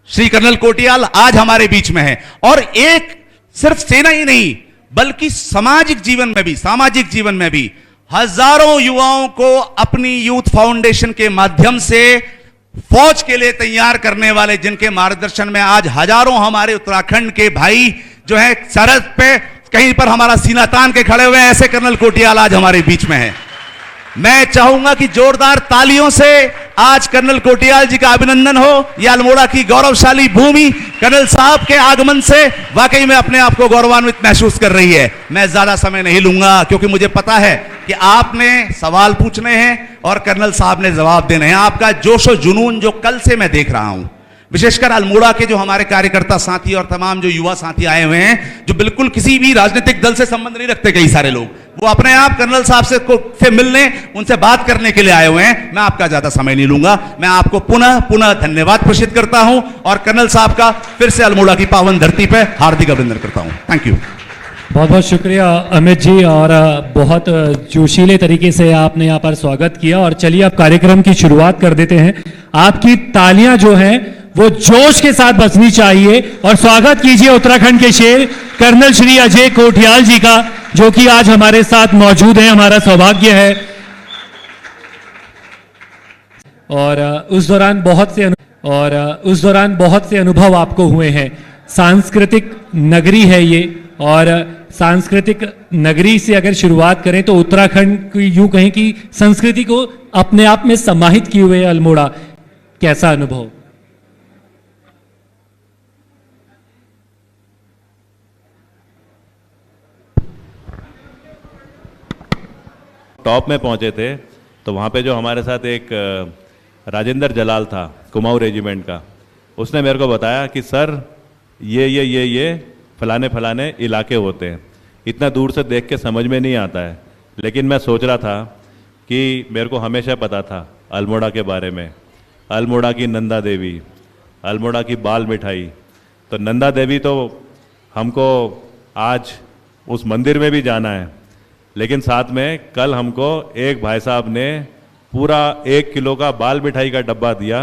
Shri colonel Kotiyal आज हमारे बीच में है। और एक सिर्फ सेना ही नहीं बल्कि सामाजिक जीवन में भी हजारों युवाओं को अपनी यूथ फाउंडेशन के माध्यम से फौज के लिए तैयार करने वाले, जिनके मार्गदर्शन में आज हजारों हमारे उत्तराखंड के भाई जो है सरहद पे कहीं पर हमारा सीना तान के खड़े हुए हैं, ऐसे कर्नल कोटियाल आज हमारे बीच में है। मैं चाहूंगा कि जोरदार तालियों से आज कर्नल कोटियाल जी का अभिनंदन हो। यह अल्मोड़ा की गौरवशाली भूमि कर्नल साहब के आगमन से वाकई में अपने आप को गौरवान्वित महसूस कर रही है। मैं ज्यादा समय नहीं लूंगा क्योंकि मुझे पता है कि आपने सवाल पूछने हैं और कर्नल साहब ने जवाब देने हैं। आपका जोश और जुनून जो कल से मैं देख रहा हूं, विशेषकर अल्मोड़ा के जो हमारे कार्यकर्ता साथी और तमाम जो युवा साथी आए हुए हैं, जो बिल्कुल किसी भी राजनीतिक दल से संबंध नहीं रखते, कई सारे लोग वो अपने आप कर्नल साहब से मिलने, उनसे बात करने के लिए आए हुए हैं। मैं आपका ज्यादा समय नहीं लूंगा। मैं आपको पुनः धन्यवाद प्रेषित करता हूं और कर्नल साहब का फिर से अल्मोड़ा की पावन धरती पर हार्दिक अभिनंदन करता हूं। Thank you. बहुत बहुत शुक्रिया अमित जी, और बहुत जोशीले तरीके से आपने यहाँ पर स्वागत किया। और चलिए अब कार्यक्रम की शुरुआत कर देते हैं। आपकी तालियां जो हैं वो जोश के साथ बजनी चाहिए और स्वागत कीजिए उत्तराखंड के शेर कर्नल श्री अजय कोटियाल जी का, जो कि आज हमारे साथ मौजूद हैं। हमारा सौभाग्य है। और उस दौरान बहुत से अनुभव आपको हुए हैं। सांस्कृतिक नगरी है ये, और सांस्कृतिक नगरी से अगर शुरुआत करें तो उत्तराखंड की यूं कहें कि संस्कृति को अपने आप में समाहित किए हुए अल्मोड़ा, कैसा अनुभव? टॉप में पहुंचे थे तो वहाँ पे जो हमारे साथ एक राजेंद्र जलाल था कुमाऊं रेजिमेंट का, उसने मेरे को बताया कि सर ये फलाने इलाके होते हैं, इतना दूर से देख के समझ में नहीं आता है। लेकिन मैं सोच रहा था कि मेरे को हमेशा पता था अल्मोड़ा के बारे में, अल्मोड़ा की नंदा देवी, अल्मोड़ा की बाल मिठाई। तो नंदा देवी तो हमको आज उस मंदिर में भी जाना है, लेकिन साथ में कल हमको एक भाई साहब ने पूरा 1 किलो का बाल मिठाई का डब्बा दिया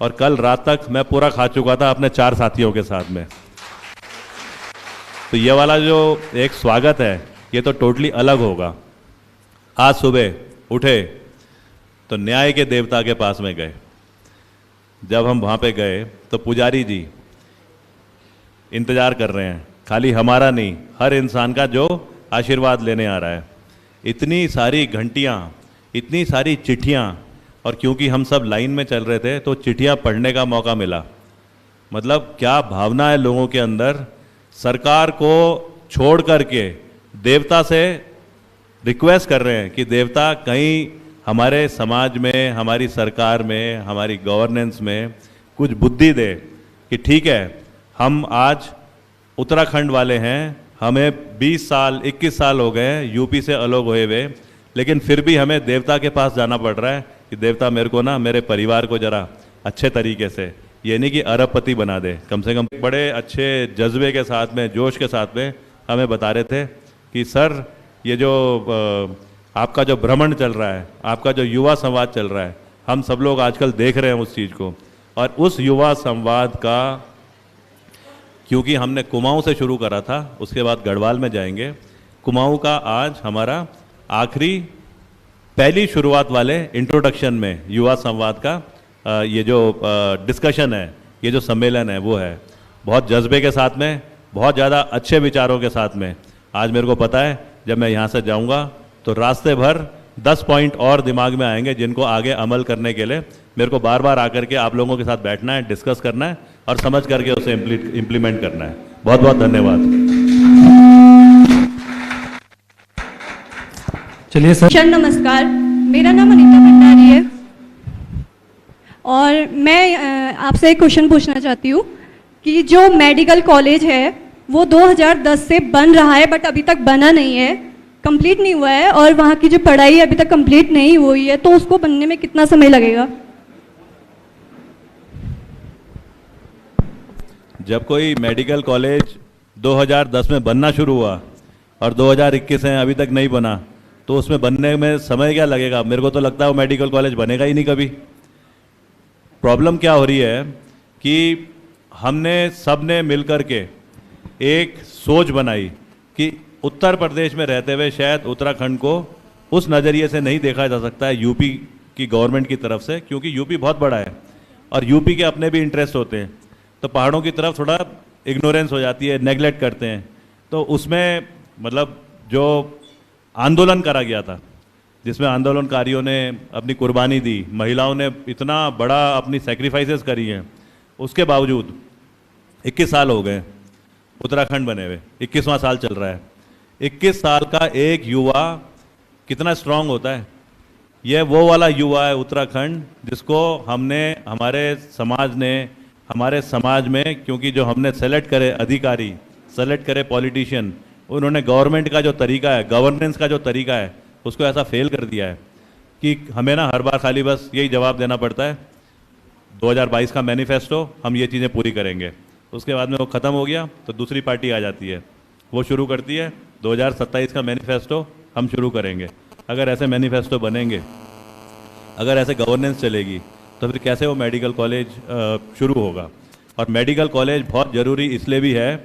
और कल रात तक मैं पूरा खा चुका था अपने 4 साथियों के साथ में। तो ये वाला जो एक स्वागत है ये तो टोटली अलग होगा। आज सुबह उठे तो न्याय के देवता के पास में गए। जब हम वहाँ पे गए तो पुजारी जी इंतजार कर रहे हैं, खाली हमारा नहीं, हर इंसान का जो आशीर्वाद लेने आ रहा है। इतनी सारी घंटियाँ, इतनी सारी चिट्ठियाँ, और क्योंकि हम सब लाइन में चल रहे थे तो चिट्ठियाँ पढ़ने का मौका मिला। मतलब क्या भावना है लोगों के अंदर। सरकार को छोड़ करके देवता से रिक्वेस्ट कर रहे हैं कि देवता कहीं हमारे समाज में, हमारी सरकार में, हमारी गवर्नेंस में कुछ बुद्धि दे कि ठीक है, हम आज उत्तराखंड वाले हैं, हमें 20 साल 21 साल हो गए हैं यूपी से अलग हुए हुए, लेकिन फिर भी हमें देवता के पास जाना पड़ रहा है कि देवता मेरे को ना, मेरे परिवार को जरा अच्छे तरीके से, ये नहीं कि अरबपति बना दे, कम से कम बड़े अच्छे जज्बे के साथ में, जोश के साथ में हमें बता रहे थे कि सर ये जो आपका जो भ्रमण चल रहा है, आपका जो युवा संवाद चल रहा है, हम सब लोग आजकल देख रहे हैं उस चीज़ को। और उस युवा संवाद का, क्योंकि हमने कुमाऊं से शुरू करा था, उसके बाद गढ़वाल में जाएंगे, कुमाऊं का आज हमारा आखिरी पहली शुरुआत वाले इंट्रोडक्शन में युवा संवाद का ये जो डिस्कशन है, ये जो सम्मेलन है वो है। बहुत जज्बे के साथ में, बहुत ज़्यादा अच्छे विचारों के साथ में। आज मेरे को पता है जब मैं यहाँ से जाऊँगा तो रास्ते भर 10 पॉइंट और दिमाग में आएंगे जिनको आगे अमल करने के लिए मेरे को बार बार आकर के आप लोगों के साथ बैठना है, डिस्कस करना है और समझ करके उसे इम्प्लीमेंट करना है। बहुत बहुत धन्यवाद। चलिए सर। नमस्कार, मेरा नाम अनीता भंडारी है और मैं आपसे एक क्वेश्चन पूछना चाहती हूँ कि जो मेडिकल कॉलेज है वो 2010 से बन रहा है बट अभी तक बना नहीं है, कंप्लीट नहीं हुआ है, और वहाँ की जो पढ़ाई अभी तक कंप्लीट नहीं हुई है, तो उसको बनने में कितना समय लगेगा? जब कोई मेडिकल कॉलेज 2010 में बनना शुरू हुआ और 2021 में अभी तक नहीं बना, तो उसमें बनने में समय क्या लगेगा? मेरे को तो लगता है वो मेडिकल कॉलेज बनेगा ही नहीं कभी। प्रॉब्लम क्या हो रही है कि हमने सब ने मिलकर के एक सोच बनाई कि उत्तर प्रदेश में रहते हुए शायद उत्तराखंड को उस नज़रिए से नहीं देखा जा सकता है यूपी की गवर्नमेंट की तरफ से, क्योंकि यूपी बहुत बड़ा है और यूपी के अपने भी इंटरेस्ट होते हैं, तो पहाड़ों की तरफ थोड़ा इग्नोरेंस हो जाती है, नेगलेक्ट करते हैं। तो उसमें मतलब जो आंदोलन करा गया था, जिसमें आंदोलनकारियों ने अपनी कुर्बानी दी, महिलाओं ने इतना बड़ा अपनी सेक्रीफाइसेस करी हैं, उसके बावजूद 21 साल हो गए उत्तराखंड बने हुए, 21वां साल चल रहा है। 21 साल का एक युवा कितना स्ट्रांग होता है। यह वो वाला युवा है उत्तराखंड जिसको हमने, हमारे समाज में क्योंकि जो हमने सेलेक्ट करे अधिकारी, सेलेक्ट करे पॉलिटिशियन, उन्होंने गवर्नमेंट का जो तरीका है, गवर्नेंस का जो तरीका है, उसको ऐसा फेल कर दिया है कि हमें ना हर बार खाली बस यही जवाब देना पड़ता है 2022 का मैनिफेस्टो, हम ये चीज़ें पूरी करेंगे। उसके बाद में वो ख़त्म हो गया तो दूसरी पार्टी आ जाती है, वो शुरू करती है 2027 का मैनिफेस्टो हम शुरू करेंगे। अगर ऐसे मैनिफेस्टो बनेंगे, अगर ऐसे गवर्नेंस चलेगी, तो फिर कैसे वो मेडिकल कॉलेज शुरू होगा। और मेडिकल कॉलेज बहुत ज़रूरी इसलिए भी है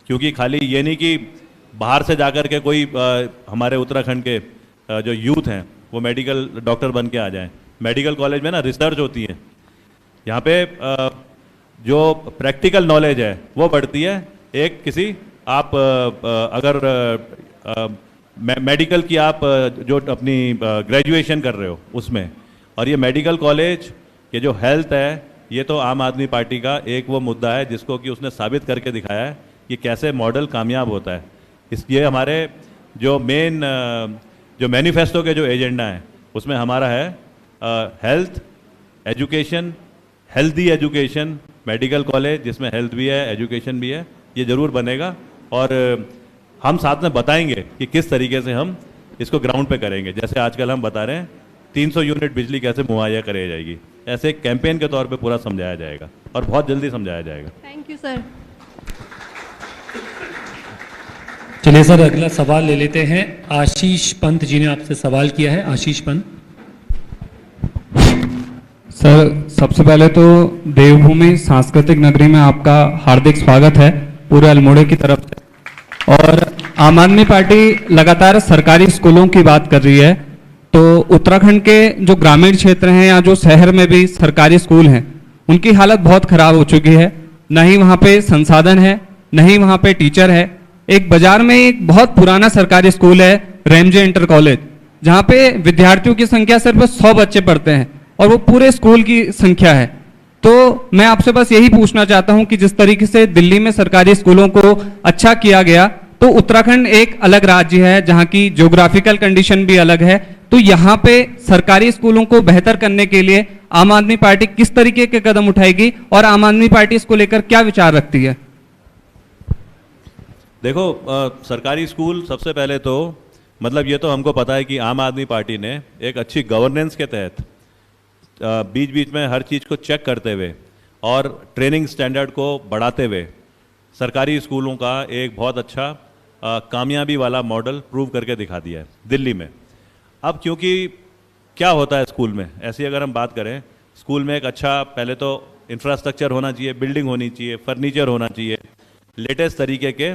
क्योंकि खाली ये नहीं कि बाहर से जाकर के कोई हमारे उत्तराखंड के जो यूथ हैं वो मेडिकल डॉक्टर बन के आ जाएं। मेडिकल कॉलेज में ना रिसर्च होती है, यहाँ पे जो प्रैक्टिकल नॉलेज है वो बढ़ती है। एक किसी आप अगर मेडिकल की आप जो अपनी ग्रेजुएशन कर रहे हो उसमें, और ये मेडिकल कॉलेज, ये जो हेल्थ है, ये तो आम आदमी पार्टी का एक वो मुद्दा है जिसको कि उसने साबित करके दिखाया है कि कैसे मॉडल कामयाब होता है। इसलिए हमारे जो मेन जो मैनिफेस्टो के जो एजेंडा है उसमें हमारा है health education, healthy education, medical college जिसमें हेल्थ भी है, एजुकेशन भी है, ये ज़रूर बनेगा। और हम साथ में बताएंगे कि किस तरीके से हम इसको ग्राउंड पे करेंगे। जैसे आजकल हम बता रहे हैं 300 यूनिट बिजली कैसे मुहैया कराई जाएगी, ऐसे एक कैंपेन के तौर पे पूरा समझाया जाएगा और बहुत जल्दी समझाया जाएगा। Thank you sir. चलिए सर, अगला सवाल ले लेते हैं। आशीष पंत जी ने आपसे सवाल किया है। आशीष पंत। सर, सबसे पहले तो देवभूमि सांस्कृतिक नगरी में आपका हार्दिक स्वागत है पूरे अल्मोड़े की तरफ से। और आम आदमी पार्टी लगातार सरकारी स्कूलों की बात कर रही है, तो उत्तराखंड के जो ग्रामीण क्षेत्र हैं या जो शहर में भी सरकारी स्कूल हैं, उनकी हालत बहुत खराब हो चुकी है। न ही वहाँ पे संसाधन है, न ही वहाँ पे टीचर है। एक बाजार में एक बहुत पुराना सरकारी स्कूल है रेमजे इंटर कॉलेज, जहाँ पे विद्यार्थियों की संख्या सिर्फ 100 बच्चे पढ़ते हैं और वो पूरे स्कूल की संख्या है। तो मैं आपसे बस यही पूछना चाहता हूं कि जिस तरीके से दिल्ली में सरकारी स्कूलों को अच्छा किया गया, तो उत्तराखंड एक अलग राज्य है जहां की ज्योग्राफिकल कंडीशन भी अलग है, तो यहाँ पे सरकारी स्कूलों को बेहतर करने के लिए आम आदमी पार्टी किस तरीके के कदम उठाएगी और आम आदमी पार्टी इसको लेकर क्या विचार रखती है? देखो, सरकारी स्कूल सबसे पहले तो मतलब ये तो हमको पता है कि आम आदमी पार्टी ने एक अच्छी गवर्नेंस के तहत बीच बीच में हर चीज़ को चेक करते हुए और ट्रेनिंग स्टैंडर्ड को बढ़ाते हुए सरकारी स्कूलों का एक बहुत अच्छा कामयाबी वाला मॉडल प्रूव करके दिखा दिया है दिल्ली में। अब क्योंकि क्या होता है स्कूल में, ऐसी अगर हम बात करें, स्कूल में एक अच्छा पहले तो इंफ्रास्ट्रक्चर होना चाहिए, बिल्डिंग होनी चाहिए, फर्नीचर होना चाहिए, लेटेस्ट तरीके के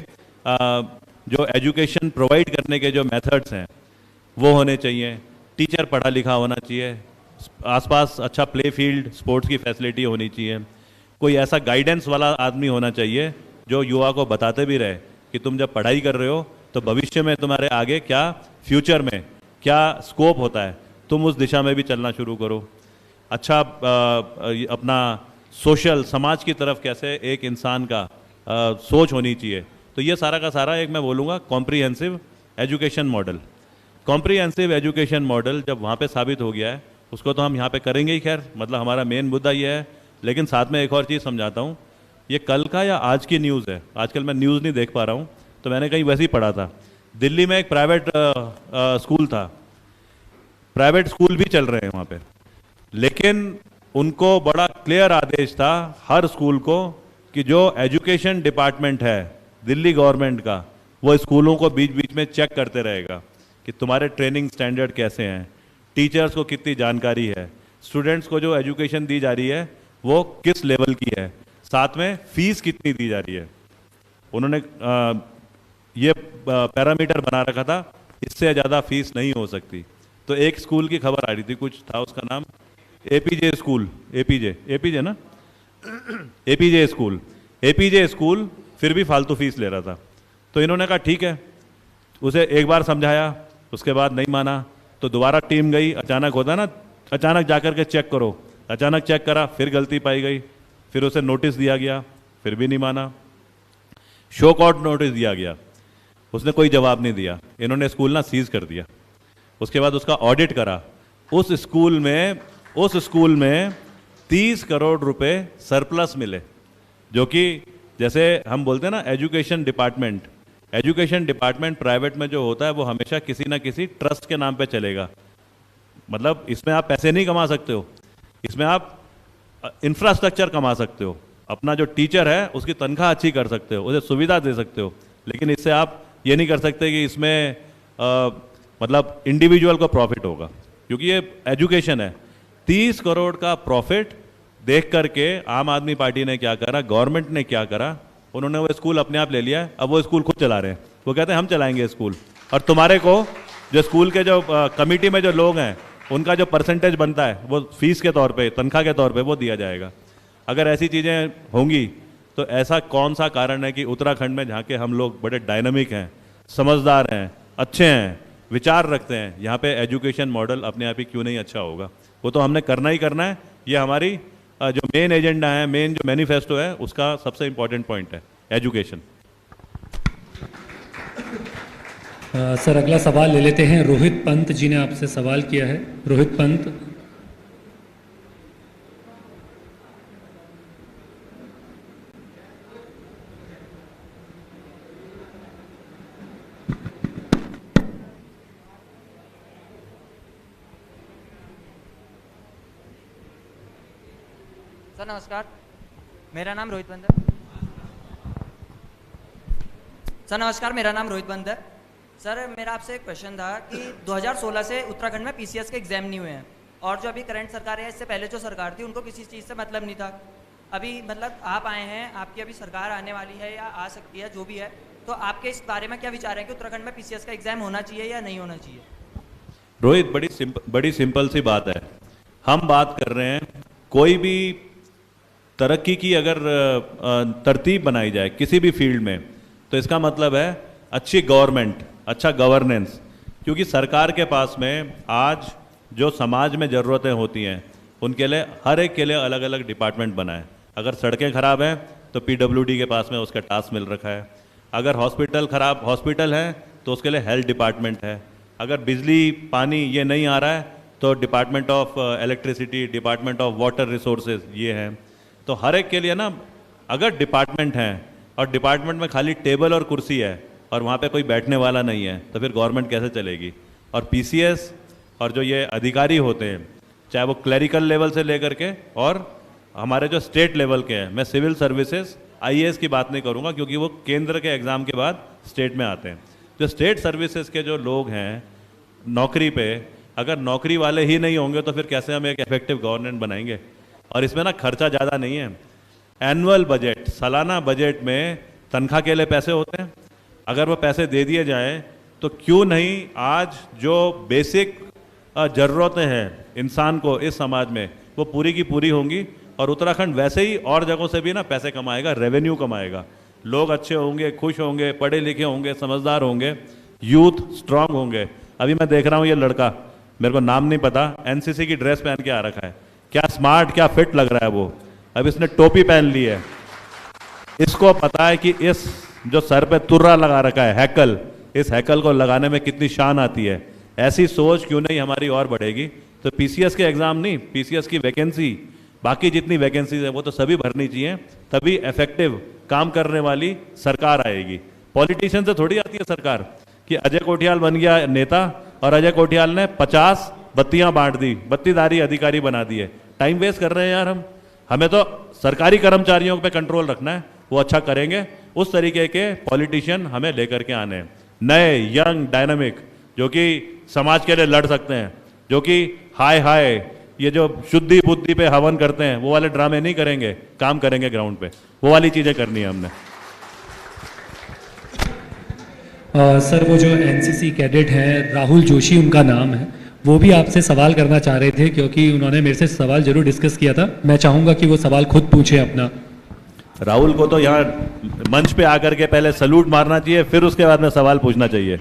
जो एजुकेशन प्रोवाइड करने के जो मेथड्स हैं वो होने चाहिए, टीचर पढ़ा लिखा होना चाहिए, आसपास अच्छा प्ले फील्ड, स्पोर्ट्स की फैसिलिटी होनी चाहिए, कोई ऐसा गाइडेंस वाला आदमी होना चाहिए जो युवा को बताते भी रहे कि तुम जब पढ़ाई कर रहे हो तो भविष्य में तुम्हारे आगे क्या, फ्यूचर में क्या स्कोप होता है, तुम उस दिशा में भी चलना शुरू करो। अच्छा अपना सोशल समाज की तरफ कैसे एक इंसान का सोच होनी चाहिए। तो ये सारा का सारा एक मैं बोलूँगा comprehensive education model. Comprehensive education model जब वहाँ पे साबित हो गया है, उसको तो हम यहाँ पे करेंगे ही। खैर मतलब हमारा मेन मुद्दा ये है, लेकिन साथ में एक और चीज़ समझाता हूँ। ये कल का या आज की न्यूज़ है, आजकल मैं न्यूज़ नहीं देख पा रहा हूँ, तो मैंने कहीं वैसे ही पढ़ा था। दिल्ली में एक प्राइवेट स्कूल था, प्राइवेट स्कूल भी चल रहे हैं वहाँ पे, लेकिन उनको बड़ा क्लियर आदेश था हर स्कूल को कि जो एजुकेशन डिपार्टमेंट है दिल्ली गवर्नमेंट का, वो स्कूलों को बीच बीच में चेक करते रहेगा कि तुम्हारे ट्रेनिंग स्टैंडर्ड कैसे हैं, टीचर्स को कितनी जानकारी है, स्टूडेंट्स को जो एजुकेशन दी जा रही है वो किस लेवल की है, साथ में फीस कितनी दी जा रही है। उन्होंने ये पैरामीटर बना रखा था, इससे ज़्यादा फीस नहीं हो सकती। तो एक स्कूल की खबर आ रही थी, कुछ था उसका नाम एपीजे स्कूल, एपीजे ना, एपीजे स्कूल फिर भी फालतू फीस ले रहा था। तो इन्होंने कहा ठीक है, उसे एक बार समझाया, उसके बाद नहीं माना, तो दोबारा टीम गई। अचानक होता ना, अचानक जाकर के चेक करो, अचानक चेक करा, फिर गलती पाई गई, फिर उसे नोटिस दिया गया, फिर भी नहीं माना, शो कॉज नोटिस दिया गया, उसने कोई जवाब नहीं दिया। इन्होंने स्कूल ना सीज कर दिया। उसके बाद उसका ऑडिट करा, उस स्कूल में 30 करोड़ रुपए सरप्लस मिले, जो कि जैसे हम बोलते हैं ना एजुकेशन डिपार्टमेंट प्राइवेट में जो होता है वो हमेशा किसी ना किसी ट्रस्ट के नाम पे चलेगा। मतलब इसमें आप पैसे नहीं कमा सकते हो, इसमें आप इंफ्रास्ट्रक्चर कमा सकते हो, अपना जो टीचर है उसकी तनख्वाह अच्छी कर सकते हो, उसे सुविधा दे सकते हो, लेकिन इससे आप ये नहीं कर सकते कि इसमें मतलब इंडिविजुअल को प्रॉफिट होगा, क्योंकि ये एजुकेशन है। 30 करोड़ का प्रॉफिट देख करके आम आदमी पार्टी ने क्या करा, गवर्नमेंट ने क्या करा, उन्होंने वो स्कूल अपने आप ले लिया। अब वो स्कूल खुद चला रहे हैं, वो कहते हैं हम चलाएंगे स्कूल, और तुम्हारे को जो स्कूल के जो कमिटी में जो लोग हैं उनका जो परसेंटेज बनता है वो फीस के तौर पे, तनख्वाह के तौर पे वो दिया जाएगा। अगर ऐसी चीज़ें होंगी तो ऐसा कौन सा कारण है कि उत्तराखंड में, जहाँ के हम लोग बड़े डायनामिक हैं, समझदार हैं, अच्छे हैं, विचार रखते हैं, यहाँ पे एजुकेशन मॉडल अपने आप ही क्यों नहीं अच्छा होगा। वो तो हमने करना ही करना है। ये हमारी जो मेन एजेंडा है, मेन जो मैनिफेस्टो है, उसका सबसे इंपॉर्टेंट पॉइंट है एजुकेशन। सर अगला सवाल ले लेते हैं। रोहित पंत जी ने आपसे सवाल किया है। रोहित पंत। सर नमस्कार, मेरा नाम रोहित पंत है। सर नमस्कार, मेरा नाम रोहित पंत है। सर मेरा आपसे एक क्वेश्चन था कि 2016 से उत्तराखंड में पीसीएस के एग्जाम नहीं हुए हैं, और जो अभी करंट सरकार है, इससे पहले जो सरकार थी उनको किसी चीज़ से मतलब नहीं था। अभी मतलब आप आए हैं, आपकी अभी सरकार आने वाली है या आ सकती है, जो भी है, तो आपके इस बारे में क्या विचार है कि उत्तराखंड में पीसीएस का एग्जाम होना चाहिए या नहीं होना चाहिए? रोहित, बड़ी सिंपल सी बात है। हम बात कर रहे हैं कोई भी तरक्की की अगर तरतीब बनाई जाए किसी भी फील्ड में, तो इसका मतलब है अच्छी गवर्नमेंट, अच्छा गवर्नेंस। क्योंकि सरकार के पास में आज जो समाज में ज़रूरतें होती हैं उनके लिए हर एक के लिए अलग अलग डिपार्टमेंट बना है। अगर सड़कें खराब हैं तो पीडब्ल्यूडी के पास में उसका टास्क मिल रखा है। अगर हॉस्पिटल है तो उसके लिए हेल्थ डिपार्टमेंट है। अगर बिजली पानी ये नहीं आ रहा है तो department of electricity, department of water resources ये हैं। तो हर एक के लिए ना, अगर डिपार्टमेंट हैं और डिपार्टमेंट में खाली टेबल और कुर्सी है और वहाँ पे कोई बैठने वाला नहीं है, तो फिर गवर्नमेंट कैसे चलेगी। और पीसीएस और जो ये अधिकारी होते हैं, चाहे वो क्लरिकल लेवल से लेकर के और हमारे जो स्टेट लेवल के हैं, मैं सिविल सर्विसेज आईएएस की बात नहीं करूँगा क्योंकि वो केंद्र के एग्ज़ाम के बाद स्टेट में आते हैं। जो स्टेट सर्विसेज के जो लोग हैं नौकरी पे, अगर नौकरी वाले ही नहीं होंगे तो फिर कैसे हम एक इफेक्टिव गवर्नमेंट बनाएंगे। और इसमें ना खर्चा ज़्यादा नहीं है। एनुअल बजट, सालाना बजट में तनख्वाह के लिए पैसे होते हैं। अगर वो पैसे दे दिए जाएं तो क्यों नहीं आज जो बेसिक ज़रूरतें हैं इंसान को इस समाज में, वो पूरी की पूरी होंगी। और उत्तराखंड वैसे ही और जगहों से भी ना पैसे कमाएगा, रेवेन्यू कमाएगा। लोग अच्छे होंगे, खुश होंगे, पढ़े लिखे होंगे, समझदार होंगे, यूथ स्ट्रांग होंगे। अभी मैं देख रहा हूँ ये लड़का, मेरे को नाम नहीं पता, एनसीसी की ड्रेस पहन के आ रखा है। क्या स्मार्ट, क्या फिट लग रहा है वो। अब इसने टोपी पहन ली है। इसको पता है कि इस जो सर पे तुर्रा लगा रखा है, हैकल, इस हैकल को लगाने में कितनी शान आती है। ऐसी सोच क्यों नहीं हमारी और बढ़ेगी। तो पीसीएस के एग्जाम नहीं, पीसीएस की वैकेंसी, बाकी जितनी वैकेंसीज है वो तो सभी भरनी चाहिए, तभी इफेक्टिव काम करने वाली सरकार आएगी। पॉलिटिशियन से थोड़ी आती है सरकार कि अजय कोठियाल बन गया नेता और अजय कोठियाल ने 50 बत्तियां बांट दी, बत्तीदारी अधिकारी बना दिए। टाइम वेस्ट कर रहे हैं यार हम। हमें तो सरकारी कर्मचारियों पे कंट्रोल रखना है, वो अच्छा करेंगे। उस तरीके के पॉलिटिशियन हमें लेकर के आने हैं, नए, यंग, डायनामिक, जो कि समाज के लिए लड़ सकते हैं, जो कि हाय ये जो शुद्धि बुद्धि पे हवन करते हैं वो वाले ड्रामे नहीं करेंगे, काम करेंगे ग्राउंड पे, वो वाली चीज़ें करनी है हमने। सर वो जो एनसीसी कैडेट है राहुल जोशी उनका नाम है, वो भी आपसे सवाल करना चाह रहे थे, क्योंकि उन्होंने मेरे से सवाल जरूर डिस्कस किया था। मैं चाहूँगा कि वो सवाल खुद पूछे अपना। राहुल को तो यहाँ मंच पे आकर के पहले सलूट मारना चाहिए, फिर उसके बाद में सवाल पूछना चाहिए।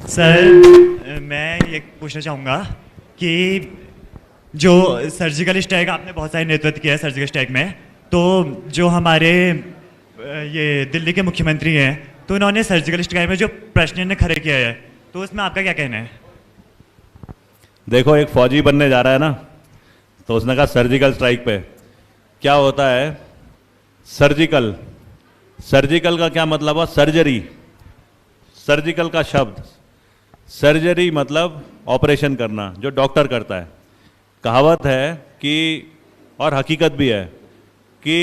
सर मैं ये पूछना चाहूँगा कि जो सर्जिकल स्ट्राइक आपने बहुत सारे नेतृत्व किया है सर्जिकल स्ट्राइक में, तो जो हमारे ये दिल्ली के मुख्यमंत्री हैं, तो उन्होंने सर्जिकल स्ट्राइक में जो प्रश्न ने खड़े किया है, तो उसमें आपका क्या कहना है? देखो, एक फौजी बनने जा रहा है ना, तो उसने कहा सर्जिकल स्ट्राइक पे क्या होता है। सर्जिकल, सर्जिकल का क्या मतलब हुआ? सर्जरी। सर्जिकल का शब्द सर्जरी मतलब ऑपरेशन करना, जो डॉक्टर करता है। कहावत है कि, और हकीकत भी है कि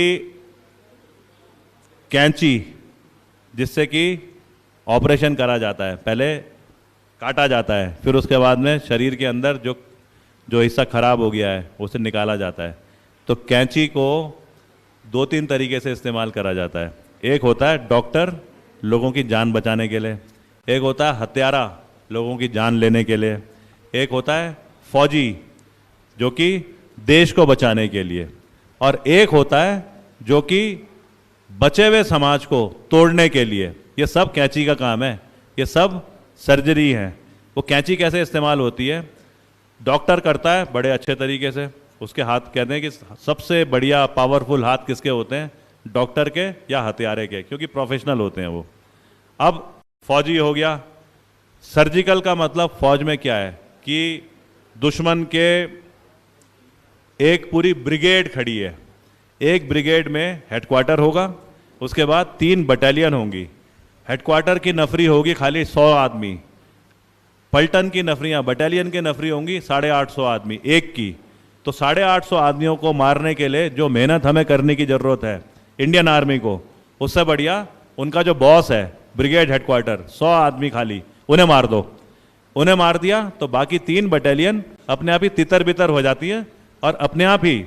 कैंची जिससे कि ऑपरेशन करा जाता है, पहले काटा जाता है, फिर उसके बाद में शरीर के अंदर जो हिस्सा खराब हो गया है उसे निकाला जाता है। तो कैंची को 2-3 तरीके से इस्तेमाल करा जाता है। एक होता है डॉक्टर लोगों की जान बचाने के लिए, एक होता है हत्यारा लोगों की जान लेने के लिए, एक होता है फौजी जो कि देश को बचाने के लिए, और एक होता है जो कि बचे हुए समाज को तोड़ने के लिए। ये सब कैंची का काम है, ये सब सर्जरी है। वो कैंची कैसे इस्तेमाल होती है? डॉक्टर करता है बड़े अच्छे तरीके से, उसके हाथ कहते हैं कि सबसे बढ़िया पावरफुल हाथ किसके होते हैं? डॉक्टर के या हत्यारे के, क्योंकि प्रोफेशनल होते हैं वो। अब फौजी हो गया। सर्जिकल का मतलब फौज में क्या है कि दुश्मन के एक पूरी ब्रिगेड खड़ी है, एक ब्रिगेड में हेडक्वार्टर होगा, उसके बाद 3 बटालियन होंगी। हेडक्वार्टर की नफरी होगी खाली 100 आदमी, पलटन की नफरियां, बटालियन की नफरी होंगी 850 आदमी एक की। तो 850 आदमियों को मारने के लिए जो मेहनत हमें करने की ज़रूरत है इंडियन आर्मी को, उससे बढ़िया उनका जो बॉस है ब्रिगेड हेडक्वार्टर, 100 आदमी खाली, उन्हें मार दो। उन्हें मार दिया तो बाकी 3 बटालियन अपने आप ही तितर बितर हो जाती है और अपने आप ही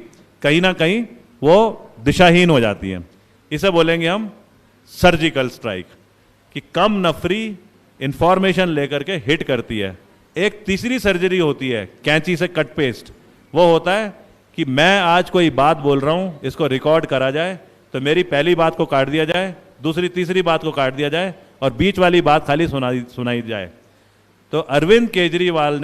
कहीं ना कहीं वो दिशाहीन हो जाती है। इसे बोलेंगे हम सर्जिकल स्ट्राइक, कि कम नफरी इंफॉर्मेशन लेकर के हिट करती है। एक तीसरी सर्जरी होती है कैंची से कट पेस्ट। वो होता है कि मैं आज कोई बात बोल रहा हूं, इसको रिकॉर्ड करा जाए, तो मेरी पहली बात को काट दिया जाए, दूसरी तीसरी बात को काट दिया जाए और बीच वाली बात खाली सुनाई जाए। तो अरविंद केजरीवाल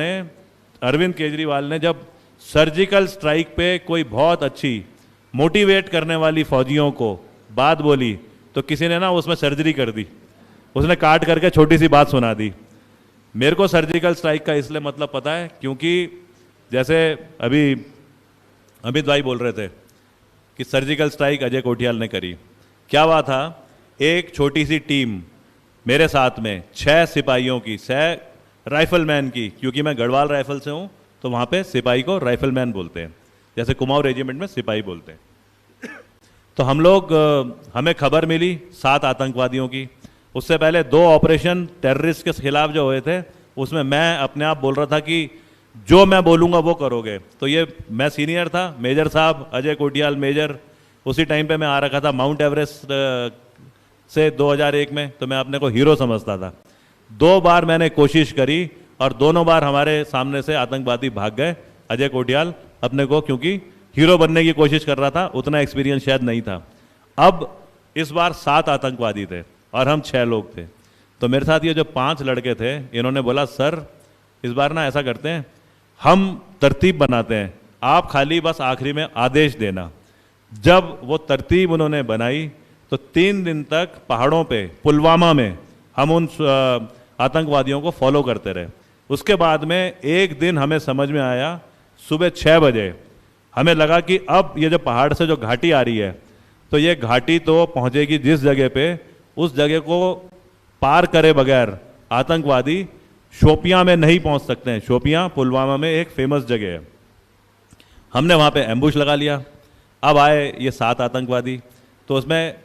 ने जब सर्जिकल स्ट्राइक पे कोई बहुत अच्छी मोटिवेट करने वाली फौजियों को बात बोली, तो किसी ने ना उसमें सर्जरी कर दी, उसने काट करके छोटी सी बात सुना दी। मेरे को सर्जिकल स्ट्राइक का इसलिए मतलब पता है क्योंकि जैसे अभी अमित भाई बोल रहे थे कि सर्जिकल स्ट्राइक अजय कोठियाल ने करी। क्या हुआ था, एक छोटी सी टीम मेरे साथ में 6 सिपाहियों की, 6 राइफलमैन की, क्योंकि मैं गढ़वाल राइफल से हूँ तो वहाँ पे सिपाही को राइफलमैन बोलते हैं, जैसे कुमाऊं रेजिमेंट में सिपाही बोलते हैं। तो हमें खबर मिली 7 आतंकवादियों की। उससे पहले 2 ऑपरेशन टेररिस्ट के खिलाफ जो हुए थे, उसमें मैं अपने आप बोल रहा था कि जो मैं बोलूँगा वो करोगे। तो ये मैं सीनियर था, मेजर साहब अजय कोठियाल मेजर, उसी टाइम पे मैं आ रखा था माउंट एवरेस्ट से 2001 में, तो मैं अपने को हीरो समझता था। 2 बार मैंने कोशिश करी और दोनों बार हमारे सामने से आतंकवादी भाग गए। अजय कोठियाल अपने को क्योंकि हीरो बनने की कोशिश कर रहा था, उतना एक्सपीरियंस शायद नहीं था। अब इस बार 7 आतंकवादी थे और हम 6 लोग थे। तो मेरे साथ ये जो 5 लड़के थे, इन्होंने बोला सर इस बार ना ऐसा करते हैं, हम तरतीब बनाते हैं, आप खाली बस आखिरी में आदेश देना। जब वो तरतीब उन्होंने बनाई तो 3 दिन तक पहाड़ों पे पुलवामा में हम उन आतंकवादियों को फॉलो करते रहे। उसके बाद में एक दिन हमें समझ में आया, सुबह 6 बजे हमें लगा कि अब ये जो पहाड़ से जो घाटी आ रही है, तो ये घाटी तो पहुंचेगी जिस जगह पे, उस जगह को पार करे बगैर आतंकवादी शोपियां में नहीं पहुंच सकते हैं। शोपियां पुलवामा में एक फेमस जगह है। हमने वहां पे एम्बुश लगा लिया। अब आए ये 7 आतंकवादी, तो उसमें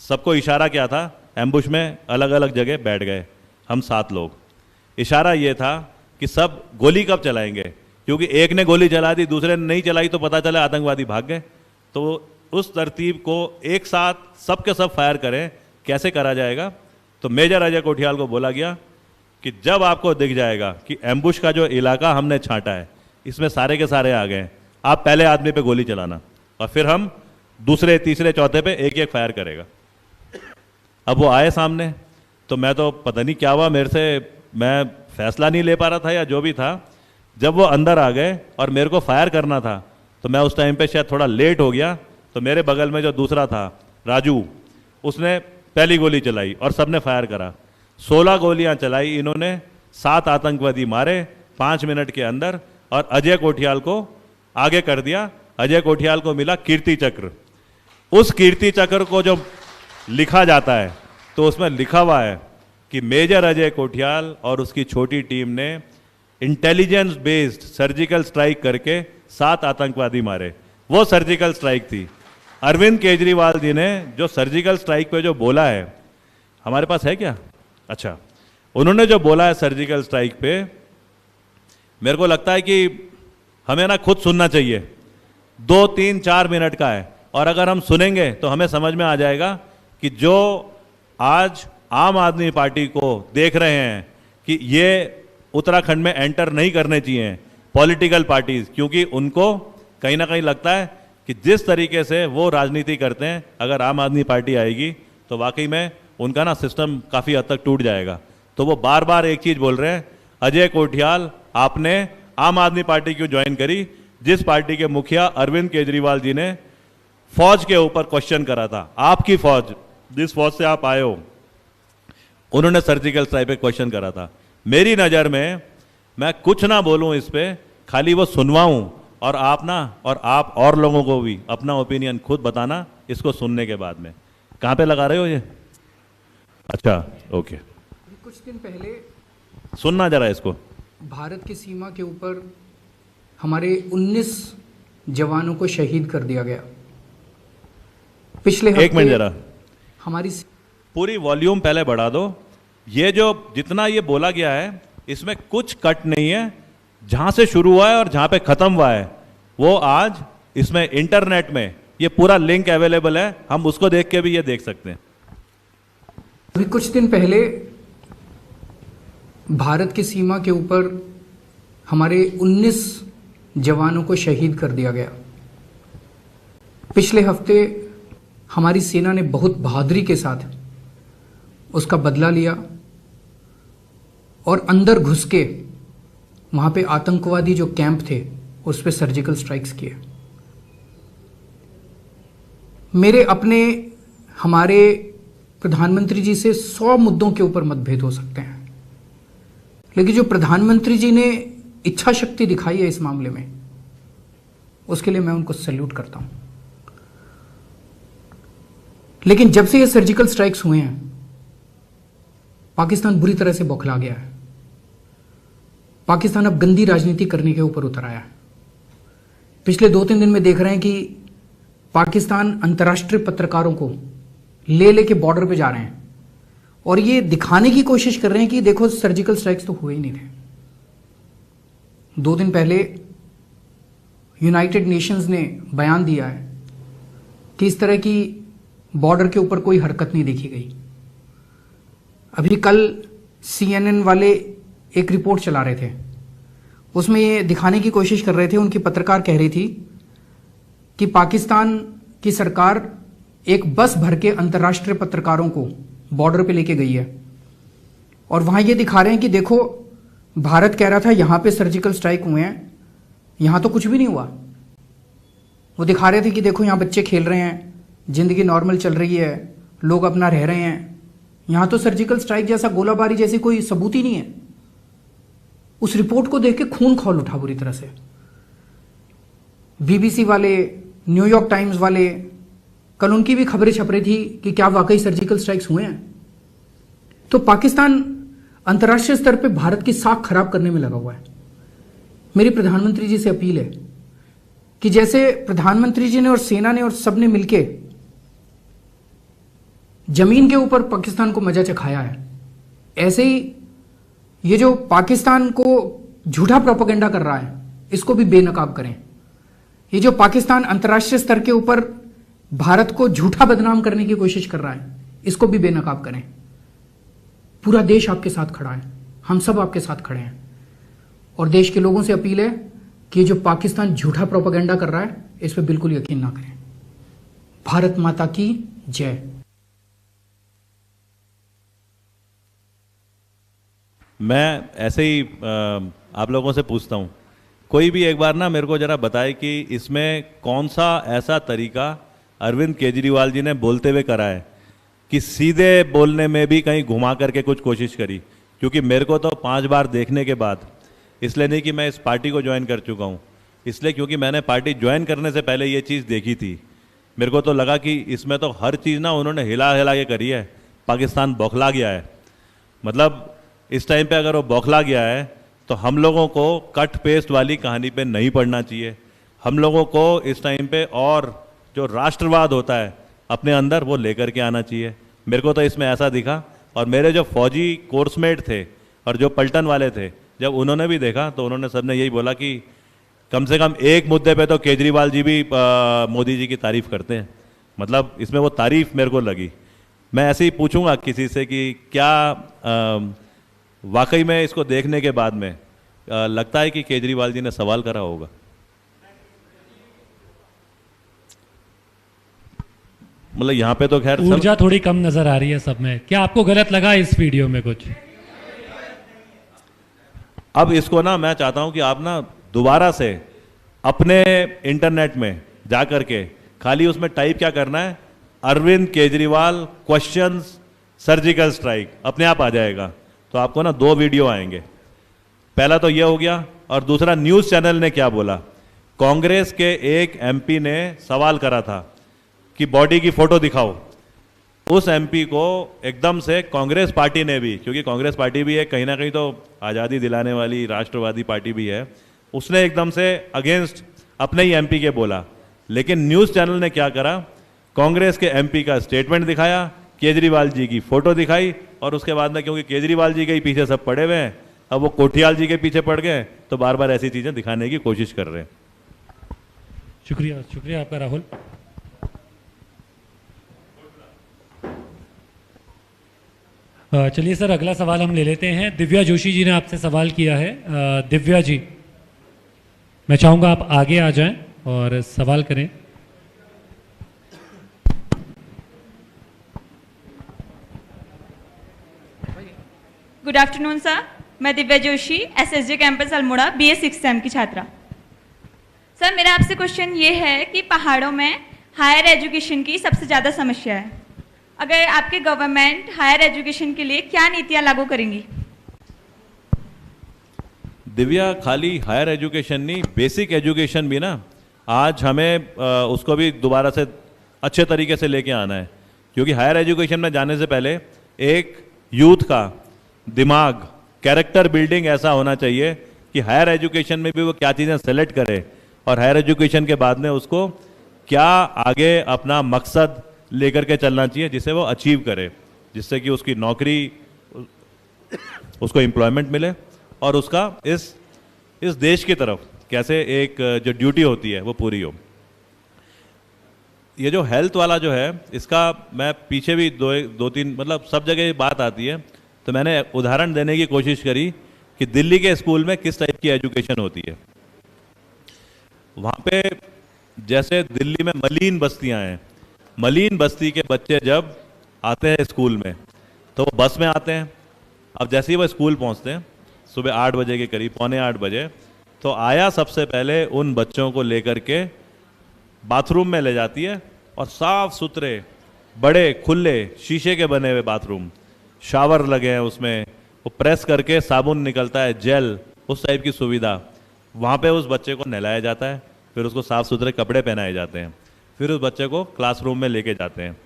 सबको इशारा क्या था, एम्बुश में अलग अलग जगह बैठ गए हम 7 लोग। इशारा ये था कि सब गोली कब चलाएंगे, क्योंकि एक ने गोली चला दी, दूसरे ने नहीं चलाई, तो पता चला आतंकवादी भाग गए। तो उस तरतीब को एक साथ सब के सब फायर करें, कैसे करा जाएगा। तो मेजर अजय कोठियाल को बोला गया कि जब आपको दिख जाएगा कि एम्बुश का जो इलाका हमने छांटा है इसमें सारे के सारे आ गए, आप पहले आदमी पे गोली चलाना और फिर हम दूसरे तीसरे चौथे पे एक एक फायर करेगा। अब वो आए सामने, तो मैं तो पता नहीं क्या हुआ मेरे से, मैं फैसला नहीं ले पा रहा था या जो भी था। जब वो अंदर आ गए और मेरे को फायर करना था, तो मैं उस टाइम पे शायद थोड़ा लेट हो गया, तो मेरे बगल में जो दूसरा था राजू, उसने पहली गोली चलाई और सबने फायर करा। 16 गोलियां चलाई इन्होंने, 7 आतंकवादी मारे 5 मिनट के अंदर, और अजय कोठियाल को आगे कर दिया। अजय कोठियाल को मिला कीर्ति चक्र। उस कीर्ति चक्र को जो लिखा जाता है तो उसमें लिखा हुआ है कि मेजर अजय कोठियाल और उसकी छोटी टीम ने इंटेलिजेंस बेस्ड सर्जिकल स्ट्राइक करके 7 आतंकवादी मारे। वो सर्जिकल स्ट्राइक थी। अरविंद केजरीवाल जी ने जो सर्जिकल स्ट्राइक पे जो बोला है, हमारे पास है क्या? अच्छा, उन्होंने जो बोला है सर्जिकल स्ट्राइक पे, मेरे को लगता है कि हमें ना खुद सुनना चाहिए। 2, 3, 4 मिनट का है, और अगर हम सुनेंगे तो हमें समझ में आ जाएगा कि जो आज आम आदमी पार्टी को देख रहे हैं कि ये उत्तराखंड में एंटर नहीं करने चाहिए पॉलिटिकल पार्टीज, क्योंकि उनको कहीं ना कहीं लगता है कि जिस तरीके से वो राजनीति करते हैं, अगर आम आदमी पार्टी आएगी तो वाकई में उनका ना सिस्टम काफ़ी हद तक टूट जाएगा। तो वो बार बार एक चीज़ बोल रहे हैं, अजय कोठियाल आपने आम आदमी पार्टी क्यों ज्वाइन करी, जिस पार्टी के मुखिया अरविंद केजरीवाल जी ने फौज के ऊपर क्वेश्चन करा था। आपकी फौज, जिस फौज से आप आए हो, उन्होंने सर्जिकल स्ट्राइक पे क्वेश्चन करा था। मेरी नज़र में मैं कुछ ना बोलूं इस पे, खाली वो सुनवाऊं, और आप ना, और आप और लोगों को भी अपना ओपिनियन खुद बताना इसको सुनने के बाद में। कहाँ पे लगा रहे हो ये? अच्छा, ओके, कुछ दिन पहले सुनना जरा इसको। भारत की सीमा के ऊपर हमारे 19 जवानों को शहीद कर दिया गया। पिछले हफ्ते एक मिनट जरा, हमारी पूरी वॉल्यूम पहले बढ़ा दो। ये जो जितना ये बोला गया है इसमें कुछ कट नहीं है। जहां से शुरू हुआ है और जहां पे खत्म हुआ है वो आज इसमें इंटरनेट में ये पूरा लिंक अवेलेबल है, हम उसको देख के भी ये देख सकते हैं। अभी कुछ दिन पहले भारत की सीमा के ऊपर हमारे 19 जवानों को शहीद कर दिया गया। पिछले हफ्ते हमारी सेना ने बहुत बहादुरी के साथ उसका बदला लिया और अंदर घुस के वहां पे आतंकवादी जो कैंप थे उस पर सर्जिकल स्ट्राइक्स किए। मेरे अपने हमारे प्रधानमंत्री जी से 100 मुद्दों के ऊपर मतभेद हो सकते हैं, लेकिन जो प्रधानमंत्री जी ने इच्छा शक्ति दिखाई है इस मामले में, उसके लिए मैं उनको सैल्यूट करता हूं। लेकिन जब से ये सर्जिकल स्ट्राइक्स हुए हैं, पाकिस्तान बुरी तरह से बौखला गया है। पाकिस्तान अब गंदी राजनीति करने के ऊपर उतर आया है। पिछले 2-3 दिन में देख रहे हैं कि पाकिस्तान अंतर्राष्ट्रीय पत्रकारों को लेके बॉर्डर पे जा रहे हैं और ये दिखाने की कोशिश कर रहे हैं कि देखो सर्जिकल स्ट्राइक्स तो हुए ही नहीं थे। 2 दिन पहले यूनाइटेड नेशंस ने बयान दिया है कि इस तरह की बॉर्डर के ऊपर कोई हरकत नहीं देखी गई। अभी कल CNN वाले एक रिपोर्ट चला रहे थे, उसमें ये दिखाने की कोशिश कर रहे थे, उनकी पत्रकार कह रही थी कि पाकिस्तान की सरकार एक बस भर के अंतर्राष्ट्रीय पत्रकारों को बॉर्डर पे लेके गई है और वहां ये दिखा रहे हैं कि देखो भारत कह रहा था यहां पे सर्जिकल स्ट्राइक हुए हैं, यहां तो कुछ भी नहीं हुआ। वो दिखा रहे थे कि देखो यहां बच्चे खेल रहे हैं, जिंदगी नॉर्मल चल रही है, लोग अपना रह रहे हैं, यहां तो सर्जिकल स्ट्राइक जैसा गोलाबारी जैसी कोई सबूत ही नहीं है। उस रिपोर्ट को देख के खून खौल उठा बुरी तरह से। BBC वाले, न्यूयॉर्क टाइम्स वाले, कल उनकी भी खबरें छप रही थी कि क्या वाकई सर्जिकल स्ट्राइक्स हुए हैं। तो पाकिस्तान अंतर्राष्ट्रीय स्तर पे भारत की साख खराब करने में लगा हुआ है। मेरी प्रधानमंत्री जी से अपील है कि जैसे प्रधानमंत्री जी ने और सेना ने और सबने मिलके जमीन के ऊपर पाकिस्तान को मजा चखाया है, ऐसे ही ये जो पाकिस्तान को झूठा प्रोपेगेंडा कर रहा है इसको भी बेनकाब करें। ये जो पाकिस्तान अंतर्राष्ट्रीय स्तर के ऊपर भारत को झूठा बदनाम करने की कोशिश कर रहा है इसको भी बेनकाब करें। पूरा देश आपके साथ खड़ा है, हम सब आपके साथ खड़े हैं और देश के लोगों से अपील है कि ये जो पाकिस्तान झूठा प्रोपेगेंडा कर रहा है इस पर बिल्कुल यकीन ना करें। भारत माता की जय। मैं ऐसे ही आप लोगों से पूछता हूँ, कोई भी एक बार ना मेरे को जरा बताए कि इसमें कौन सा ऐसा तरीका अरविंद केजरीवाल जी ने बोलते हुए करा है कि सीधे बोलने में भी कहीं घुमा करके कुछ कोशिश करी। क्योंकि मेरे को तो 5 बार देखने के बाद, इसलिए नहीं कि मैं इस पार्टी को ज्वाइन कर चुका हूँ, इसलिए क्योंकि मैंने पार्टी ज्वाइन करने से पहले ये चीज़ देखी थी। मेरे को तो लगा कि इसमें तो हर चीज़ ना उन्होंने हिला हिला के करी है। पाकिस्तान बौखला गया है, मतलब इस टाइम पे अगर वो बौखला गया है तो हम लोगों को कट पेस्ट वाली कहानी पे नहीं पड़ना चाहिए। हम लोगों को इस टाइम पे और जो राष्ट्रवाद होता है अपने अंदर वो लेकर के आना चाहिए। मेरे को तो इसमें ऐसा दिखा। और मेरे जो फौजी कोर्समेट थे और जो पलटन वाले थे, जब उन्होंने भी देखा तो उन्होंने सबने यही बोला कि कम से कम एक मुद्दे पे तो केजरीवाल जी भी मोदी जी की तारीफ़ करते हैं। मतलब इसमें वो तारीफ़ मेरे को लगी। मैं ऐसे ही पूछूंगा किसी से कि क्या वाकई में इसको देखने के बाद में लगता है कि केजरीवाल जी ने सवाल करा होगा। मतलब यहाँ पे तो खैर ऊर्जा थोड़ी कम नजर आ रही है सब में। क्या आपको गलत लगा इस वीडियो में कुछ? अब इसको ना मैं चाहता हूं कि आप ना दोबारा से अपने इंटरनेट में जा करके खाली उसमें टाइप क्या करना है, Arvind Kejriwal questions surgical strike, अपने आप आ जाएगा। तो आपको ना 2 वीडियो आएंगे। पहला तो यह हो गया, और दूसरा न्यूज़ चैनल ने क्या बोला। कांग्रेस के एक एमपी ने सवाल करा था कि बॉडी की फोटो दिखाओ। उस एमपी को एकदम से कांग्रेस पार्टी ने भी, क्योंकि कांग्रेस पार्टी भी है कहीं ना कहीं तो आज़ादी दिलाने वाली राष्ट्रवादी पार्टी भी है, उसने एकदम से अगेंस्ट अपने ही एमपी के बोला। लेकिन न्यूज़ चैनल ने क्या करा, कांग्रेस के एमपी का स्टेटमेंट दिखाया, केजरीवाल जी की फोटो दिखाई, और उसके बाद में क्योंकि केजरीवाल जी के ही पीछे सब पड़े हुए हैं, अब वो कोठियाल जी के पीछे पड़ गए, तो बार बार ऐसी चीज़ें दिखाने की कोशिश कर रहे हैं। शुक्रिया, शुक्रिया आपका राहुल। चलिए सर, अगला सवाल हम ले लेते हैं। दिव्या जोशी जी ने आपसे सवाल किया है। दिव्या जी, मैं चाहूँगा आप आगे आ जाएं और सवाल करें। गुड आफ्टरनून सर, मैं Divya Joshi, SSJ campus Almora, BA 6 same की छात्रा। सर, मेरा आपसे क्वेश्चन ये है कि पहाड़ों में हायर एजुकेशन की सबसे ज़्यादा समस्या है। अगर आपके गवर्नमेंट हायर एजुकेशन के लिए क्या नीतियां लागू करेंगी? दिव्या, खाली हायर एजुकेशन नहीं, बेसिक एजुकेशन भी ना आज हमें उसको भी दोबारा से अच्छे तरीके से लेके आना है। क्योंकि हायर एजुकेशन में जाने से पहले एक यूथ का दिमाग, कैरेक्टर बिल्डिंग ऐसा होना चाहिए कि हायर एजुकेशन में भी वो क्या चीज़ें सेलेक्ट करे, और हायर एजुकेशन के बाद में उसको क्या आगे अपना मकसद लेकर के चलना चाहिए जिसे वो अचीव करे, जिससे कि उसकी नौकरी, उसको एम्प्लॉयमेंट मिले, और उसका इस देश की तरफ कैसे एक जो ड्यूटी होती है वो पूरी हो। ये जो हेल्थ वाला जो है, इसका मैं पीछे भी दो तीन मतलब सब जगह ये बात आती है, तो मैंने उदाहरण देने की कोशिश करी कि दिल्ली के स्कूल में किस टाइप की एजुकेशन होती है। वहाँ पे जैसे दिल्ली में मलिन बस्तियाँ हैं, मलिन बस्ती के बच्चे जब आते हैं स्कूल में तो वो बस में आते हैं। अब जैसे ही वो स्कूल पहुँचते हैं सुबह 8 बजे के करीब, पौने 8 बजे, तो आया सबसे पहले उन बच्चों को लेकर के बाथरूम में ले जाती है, और साफ सुथरे बड़े खुले शीशे के बने हुए बाथरूम, शावर लगे हैं उसमें, वो प्रेस करके साबुन निकलता है, जेल, उस टाइप की सुविधा। वहाँ पे उस बच्चे को नहलाया जाता है, फिर उसको साफ़ सुथरे कपड़े पहनाए जाते हैं, फिर उस बच्चे को क्लासरूम में लेके जाते हैं।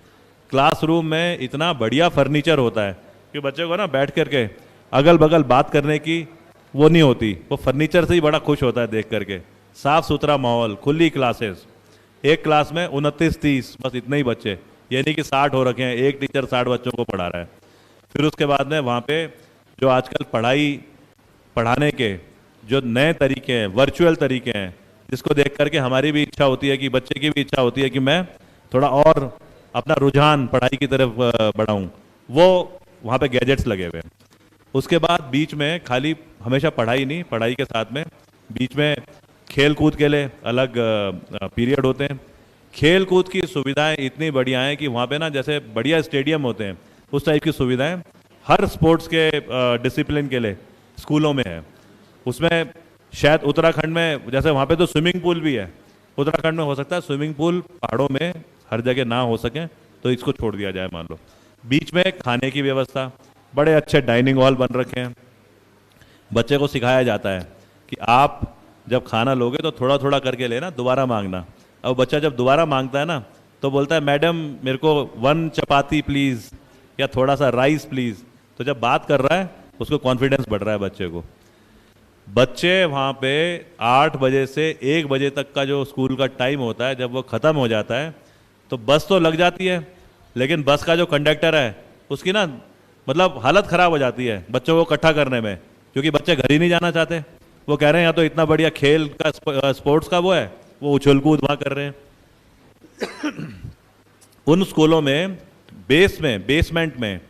क्लासरूम में इतना बढ़िया फर्नीचर होता है कि बच्चे को ना बैठ करके अगल बगल बात करने की वो नहीं होती, वो फर्नीचर से ही बड़ा खुश होता है देख करके। साफ सुथरा माहौल, खुली क्लासेस, एक क्लास में 29-30 बस इतने ही बच्चे, ये नहीं कि 60 हो रखे हैं, एक टीचर 60 बच्चों को पढ़ा रहा है। फिर उसके बाद में वहाँ पे जो आजकल पढ़ाने के जो नए तरीके हैं, वर्चुअल तरीके हैं, जिसको देख करके हमारी भी इच्छा होती है कि बच्चे की भी इच्छा होती है कि मैं थोड़ा और अपना रुझान पढ़ाई की तरफ बढ़ाऊं, वो वहाँ पे गैजेट्स लगे हुए हैं। उसके बाद बीच में खाली हमेशा पढ़ाई नहीं, पढ़ाई के साथ में बीच में खेल कूद के लिए अलग पीरियड होते हैं। खेल कूद की सुविधाएं इतनी बढ़िया हैं कि वहाँ पे ना जैसे बढ़िया स्टेडियम होते हैं उस टाइप की सुविधाएं हर स्पोर्ट्स के डिसिप्लिन के लिए स्कूलों में है। उसमें शायद उत्तराखंड में जैसे वहाँ पे तो स्विमिंग पूल भी है, उत्तराखंड में हो सकता है स्विमिंग पूल पहाड़ों में हर जगह ना हो सके तो इसको छोड़ दिया जाए मान लो। बीच में खाने की व्यवस्था, बड़े अच्छे डाइनिंग हॉल बन रखे हैं। बच्चे को सिखाया जाता है कि आप जब खाना लोगे तो थोड़ा थोड़ा करके लेना, दोबारा मांगना। अब बच्चा जब दोबारा मांगता है ना तो बोलता है मैडम मेरे को 1 चपाती प्लीज़ या थोड़ा सा राइस प्लीज़। तो जब बात कर रहा है उसको कॉन्फिडेंस बढ़ रहा है बच्चे को। बच्चे वहाँ पे 8 बजे से 1 बजे तक का जो स्कूल का टाइम होता है, जब वो ख़त्म हो जाता है तो बस तो लग जाती है, लेकिन बस का जो कंडक्टर है उसकी ना मतलब हालत ख़राब हो जाती है बच्चों को इकट्ठा करने में, क्योंकि बच्चे घर ही नहीं जाना चाहते। वो कह रहे हैं या तो इतना बढ़िया खेल का स्पोर्ट्स का वो है, वो उछल कूद वहाँ कर रहे हैं। उन स्कूलों में बेसमेंट में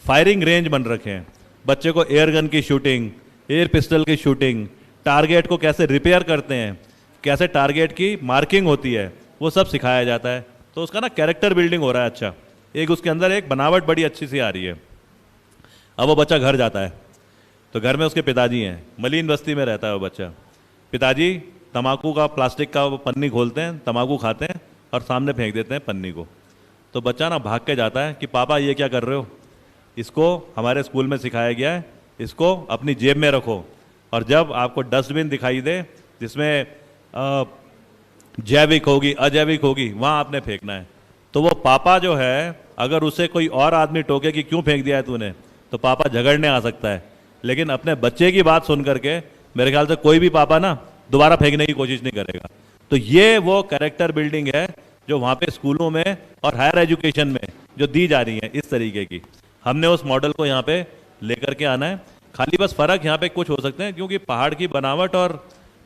फायरिंग रेंज बन रखे हैं। बच्चे को एयर गन की शूटिंग, एयर पिस्टल की शूटिंग, टारगेट को कैसे रिपेयर करते हैं, कैसे टारगेट की मार्किंग होती है, वो सब सिखाया जाता है। तो उसका ना कैरेक्टर बिल्डिंग हो रहा है अच्छा, एक उसके अंदर एक बनावट बड़ी अच्छी सी आ रही है। अब वो बच्चा घर जाता है तो घर में उसके पिताजी हैं, मलिन बस्ती में रहता है वो बच्चा। पिताजी तम्बाकू का प्लास्टिक का वो पन्नी खोलते हैं, तम्बाकू खाते हैं और सामने फेंक देते हैं पन्नी को। तो बच्चा ना भाग के जाता है कि पापा ये क्या कर रहे हो, इसको हमारे स्कूल में सिखाया गया है, इसको अपनी जेब में रखो, और जब आपको डस्टबिन दिखाई दे जिसमें जैविक होगी अजैविक होगी वहाँ आपने फेंकना है। तो वो पापा जो है अगर उसे कोई और आदमी टोके कि क्यों फेंक दिया है तूने, तो पापा झगड़ने आ सकता है। लेकिन अपने बच्चे की बात सुन करके मेरे ख्याल से कोई भी पापा ना दोबारा फेंकने की कोशिश नहीं करेगा। तो ये वो कैरेक्टर बिल्डिंग है जो वहाँ पे स्कूलों में और हायर एजुकेशन में जो दी जा रही है इस तरीके की। हमने उस मॉडल को यहाँ पे लेकर के आना है। खाली बस फ़र्क यहाँ पे कुछ हो सकते हैं क्योंकि पहाड़ की बनावट और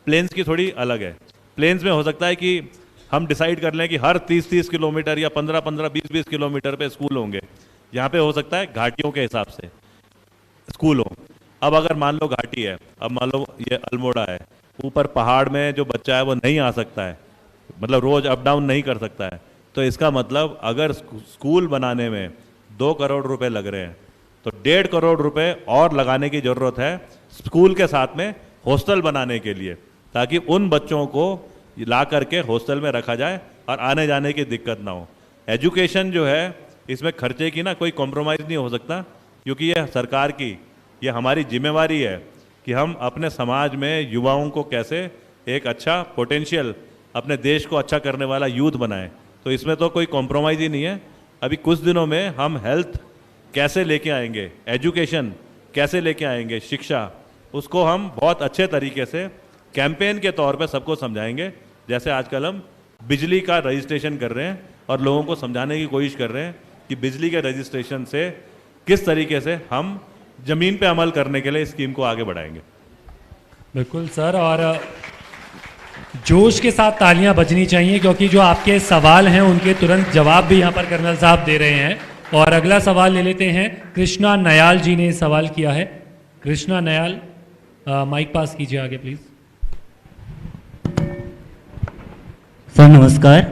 प्लेन्स की थोड़ी अलग है। प्लेन्स में हो सकता है कि हम डिसाइड कर लें कि हर 30-30 किलोमीटर या 15-15, 20-20 किलोमीटर पे स्कूल होंगे। यहाँ पे हो सकता है घाटियों के हिसाब से स्कूल हो। अब अगर मान लो घाटी है, अब मान लो ये अल्मोड़ा है, ऊपर पहाड़ में जो बच्चा है वो नहीं आ सकता है, मतलब रोज़ अप डाउन नहीं कर सकता है। तो इसका मतलब अगर स्कूल बनाने में 2 करोड़ रुपए लग रहे हैं तो 1.5 करोड़ रुपए और लगाने की ज़रूरत है स्कूल के साथ में हॉस्टल बनाने के लिए, ताकि उन बच्चों को ला करके हॉस्टल में रखा जाए और आने जाने की दिक्कत ना हो। एजुकेशन जो है इसमें खर्चे की ना कोई कॉम्प्रोमाइज़ नहीं हो सकता, क्योंकि यह सरकार की, यह हमारी जिम्मेवारी है कि हम अपने समाज में युवाओं को कैसे एक अच्छा पोटेंशियल, अपने देश को अच्छा करने वाला यूथ बनाएं। तो इसमें तो कोई कॉम्प्रोमाइज़ ही नहीं है। अभी कुछ दिनों में हम हेल्थ कैसे लेके आएंगे, एजुकेशन कैसे लेके आएंगे, शिक्षा, उसको हम बहुत अच्छे तरीके से कैंपेन के तौर पे सबको समझाएंगे। जैसे आजकल हम बिजली का रजिस्ट्रेशन कर रहे हैं और लोगों को समझाने की कोशिश कर रहे हैं कि बिजली के रजिस्ट्रेशन से किस तरीके से हम ज़मीन पे अमल करने के लिए इस स्कीम को आगे बढ़ाएंगे। बिल्कुल सर, और जोश के साथ तालियां बजनी चाहिए क्योंकि जो आपके सवाल हैं उनके तुरंत जवाब भी यहाँ पर कर्नल साहब दे रहे हैं। और अगला सवाल ले लेते हैं, कृष्णा नयाल जी ने सवाल किया है। कृष्णा नयाल, माइक पास कीजिए आगे प्लीज़। सर नमस्कार,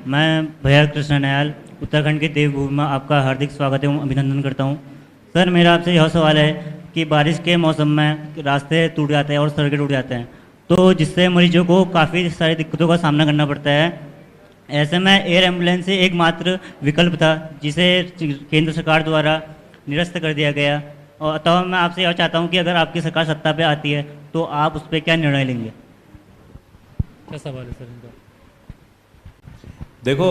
मैं भैया कृष्णा नयाल उत्तराखंड के देवभूमि में आपका हार्दिक स्वागत एवं अभिनंदन करता हूं। सर मेरा आपसे यह सवाल है कि बारिश के मौसम में रास्ते टूट जाते हैं और सड़कें टूट जाते हैं, तो जिससे मरीजों को काफ़ी सारी दिक्कतों का सामना करना पड़ता है। ऐसे में एयर एम्बुलेंस ही एकमात्र विकल्प था जिसे केंद्र सरकार द्वारा निरस्त कर दिया गया। और अतः मैं आपसे यह चाहता हूँ कि अगर आपकी सरकार सत्ता पे आती है तो आप उस पर क्या निर्णय लेंगे? क्या सवाल है सर इनका? देखो,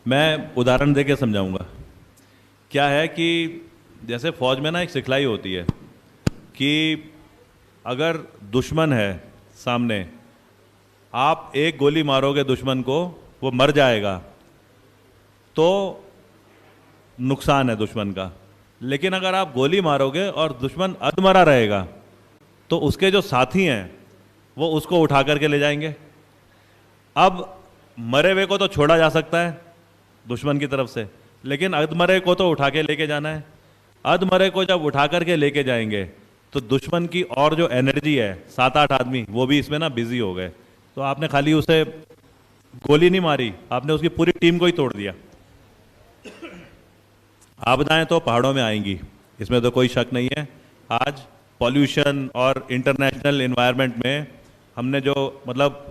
मैं उदाहरण देके समझाऊंगा। क्या है कि जैसे फौज में ना एक सिखलाई होती है कि अगर दुश्मन है सामने, आप एक गोली मारोगे दुश्मन को, वो मर जाएगा तो नुकसान है दुश्मन का। लेकिन अगर आप गोली मारोगे और दुश्मन अधमरा रहेगा तो उसके जो साथी हैं वो उसको उठा करके ले जाएंगे। अब मरे हुए को तो छोड़ा जा सकता है दुश्मन की तरफ से, लेकिन अधमरे को तो उठा के लेके जाना है। अधमरे को जब उठा करके लेके जाएंगे तो दुश्मन की और जो एनर्जी है, 7-8 आदमी वो भी इसमें ना बिजी हो गए। तो आपने खाली उसे गोली नहीं मारी, आपने उसकी पूरी टीम को ही तोड़ दिया। आपदाएं तो पहाड़ों में आएंगी, इसमें तो कोई शक नहीं है। आज पॉल्यूशन और इंटरनेशनल एनवायरनमेंट में हमने जो मतलब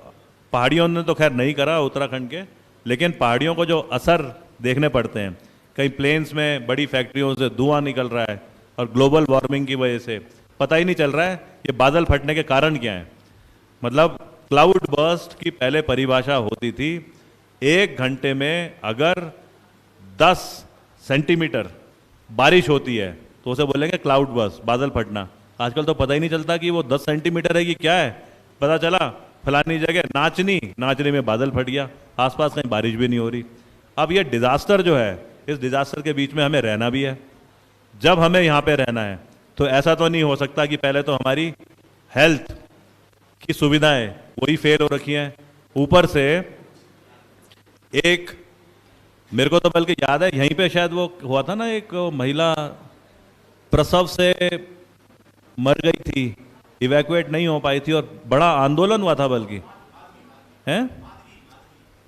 पहाड़ियों ने तो खैर नहीं करा उत्तराखंड के, लेकिन पहाड़ियों को जो असर देखने पड़ते हैं, कई प्लेन्स में बड़ी फैक्ट्रियों से धुआं निकल रहा है और ग्लोबल वार्मिंग की वजह से पता ही नहीं चल रहा है ये बादल फटने के कारण क्या है। मतलब क्लाउड बर्स्ट की पहले परिभाषा होती थी, 1 घंटे में अगर 10 सेंटीमीटर बारिश होती है तो उसे बोलेंगे क्लाउड बर्स्ट, बादल फटना। आजकल तो पता ही नहीं चलता कि वो 10 सेंटीमीटर है कि क्या है। पता चला फलानी जगह नाचनी में बादल फट गया, आसपास कहीं बारिश भी नहीं हो रही। अब ये डिजास्टर जो है, इस डिजास्टर के बीच में हमें रहना भी है। जब हमें यहाँ पे रहना है तो ऐसा तो नहीं हो सकता कि पहले तो हमारी हेल्थ की सुविधाएं वही फेल हो रखी हैं, ऊपर से एक मेरे को तो बल्कि याद है यहीं पे शायद वो हुआ था ना, एक महिला प्रसव से मर गई थी, इवैक्यूएट नहीं हो पाई थी और बड़ा आंदोलन हुआ था। बल्कि हैं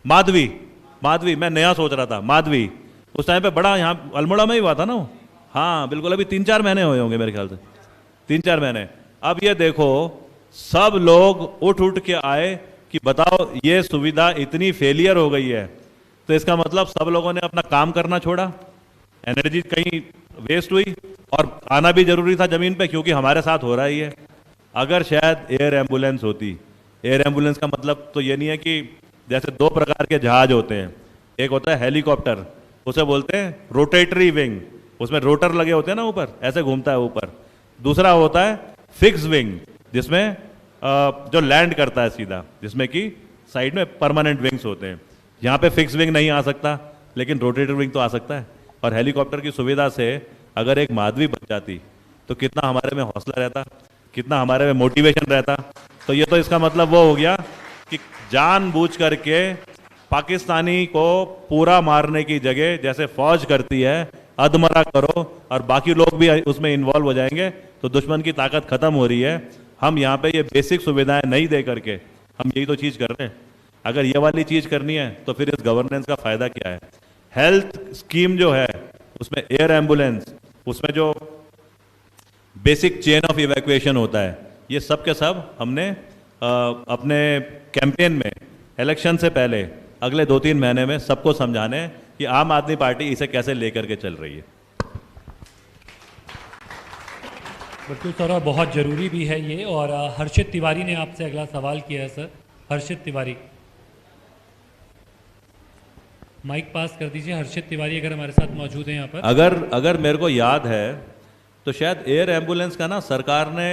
माधवी, मैं नया सोच रहा था, माधवी उस टाइम पे बड़ा यहाँ अल्मोड़ा में ही हुआ था ना वो। हाँ बिल्कुल, अभी 3-4 महीने हुए होंगे मेरे ख्याल से, 3-4 महीने। अब ये देखो सब लोग उठ के आए कि बताओ ये सुविधा इतनी फेलियर हो गई है तो इसका मतलब सब लोगों ने अपना काम करना छोड़ा, एनर्जी कहीं वेस्ट हुई और आना भी जरूरी था जमीन पे, क्योंकि हमारे साथ हो रहा ही है। अगर शायद एयर एम्बुलेंस होती, एयर एम्बुलेंस का मतलब तो ये नहीं है कि जैसे 2 प्रकार के जहाज होते हैं, एक होता है हेलीकॉप्टर, उसे बोलते हैं रोटेटरी विंग, उसमें रोटर लगे होते हैं ना ऊपर, ऐसे घूमता है ऊपर। दूसरा होता है फिक्स विंग, जिसमें जो लैंड करता है सीधा, जिसमें कि साइड में परमानेंट विंग्स होते हैं। यहाँ पे फिक्स विंग नहीं आ सकता, लेकिन रोटेटर विंग तो आ सकता है। और हेलीकॉप्टर की सुविधा से अगर एक माधवी बच जाती तो कितना हमारे में हौसला रहता, कितना हमारे में मोटिवेशन रहता। तो ये तो इसका मतलब वो हो गया कि जानबूझ करके पाकिस्तानी को पूरा मारने की जगह जैसे फौज करती है, अधमरा करो और बाकी लोग भी उसमें इन्वॉल्व हो जाएंगे तो दुश्मन की ताकत खत्म हो रही है। हम यहाँ पे ये बेसिक सुविधाएं नहीं दे करके हम यही तो चीज कर रहे हैं। अगर ये वाली चीज करनी है तो फिर इस गवर्नेंस का फायदा क्या है। हेल्थ स्कीम जो है उसमें एयर एम्बुलेंस, उसमें जो बेसिक चेन ऑफ इवैक्यूएशन होता है, ये सब के सब हमने अपने कैंपेन में इलेक्शन से पहले अगले 2-3 महीने में सबको समझाने हैं कि आम आदमी पार्टी इसे कैसे लेकर के चल रही है। बिल्कुल सर, और बहुत ज़रूरी भी है ये। और हर्षित तिवारी ने आपसे अगला सवाल किया है सर। हर्षित तिवारी, माइक पास कर दीजिए। हर्षित तिवारी अगर हमारे साथ मौजूद हैं यहाँ पर। अगर मेरे को याद है तो शायद एयर एम्बुलेंस का ना सरकार ने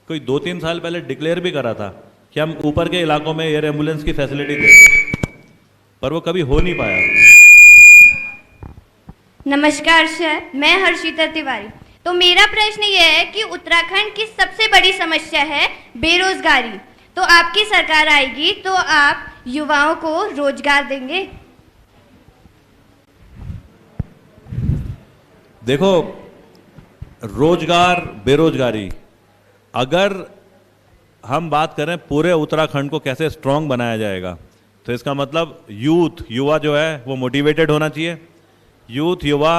कोई 2-3 साल पहले डिक्लेयर भी करा था कि हम ऊपर के इलाकों में एयर एम्बुलेंस की फैसिलिटी देंगे, पर वो कभी हो नहीं पाया। नमस्कार सर, मैं हर्षिता तिवारी। तो मेरा प्रश्न ये है कि उत्तराखंड की सबसे बड़ी समस्या है बेरोजगारी। तो आपकी सरकार आएगी तो आप युवाओं को रोजगार देंगे? देखो, रोजगार बेरोजगारी, अगर हम बात करें पूरे उत्तराखंड को कैसे स्ट्रांग बनाया जाएगा तो इसका मतलब युवा जो है वो मोटिवेटेड होना चाहिए। युवा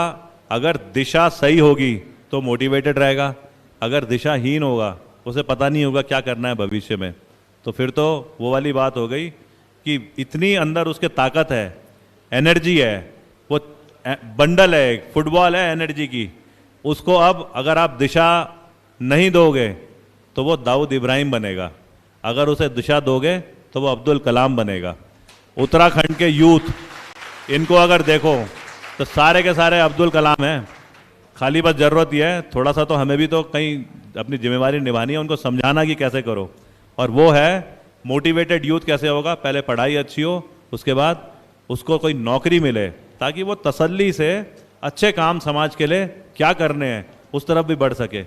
अगर दिशा सही होगी तो मोटिवेटेड रहेगा, अगर दिशाहीन होगा, उसे पता नहीं होगा क्या करना है भविष्य में, तो फिर तो वो वाली बात हो गई कि इतनी अंदर उसके ताकत है, एनर्जी है, वो बंडल है, फुटबॉल है एनर्जी की, उसको अब अगर आप दिशा नहीं दोगे तो वो दाऊद इब्राहिम बनेगा, अगर उसे दिशा दोगे तो वो अब्दुल कलाम बनेगा। उत्तराखंड के यूथ इनको अगर देखो तो सारे के सारे अब्दुल कलाम हैं, खाली बस ज़रूरत यह है थोड़ा सा, तो हमें भी तो कहीं अपनी जिम्मेवारी निभानी है, उनको समझाना कि कैसे करो, और वो है मोटिवेटेड यूथ कैसे होगा। पहले पढ़ाई अच्छी हो, उसके बाद उसको कोई नौकरी मिले, ताकि वो तसल्ली से अच्छे काम समाज के लिए क्या करने हैं उस तरफ भी बढ़ सके।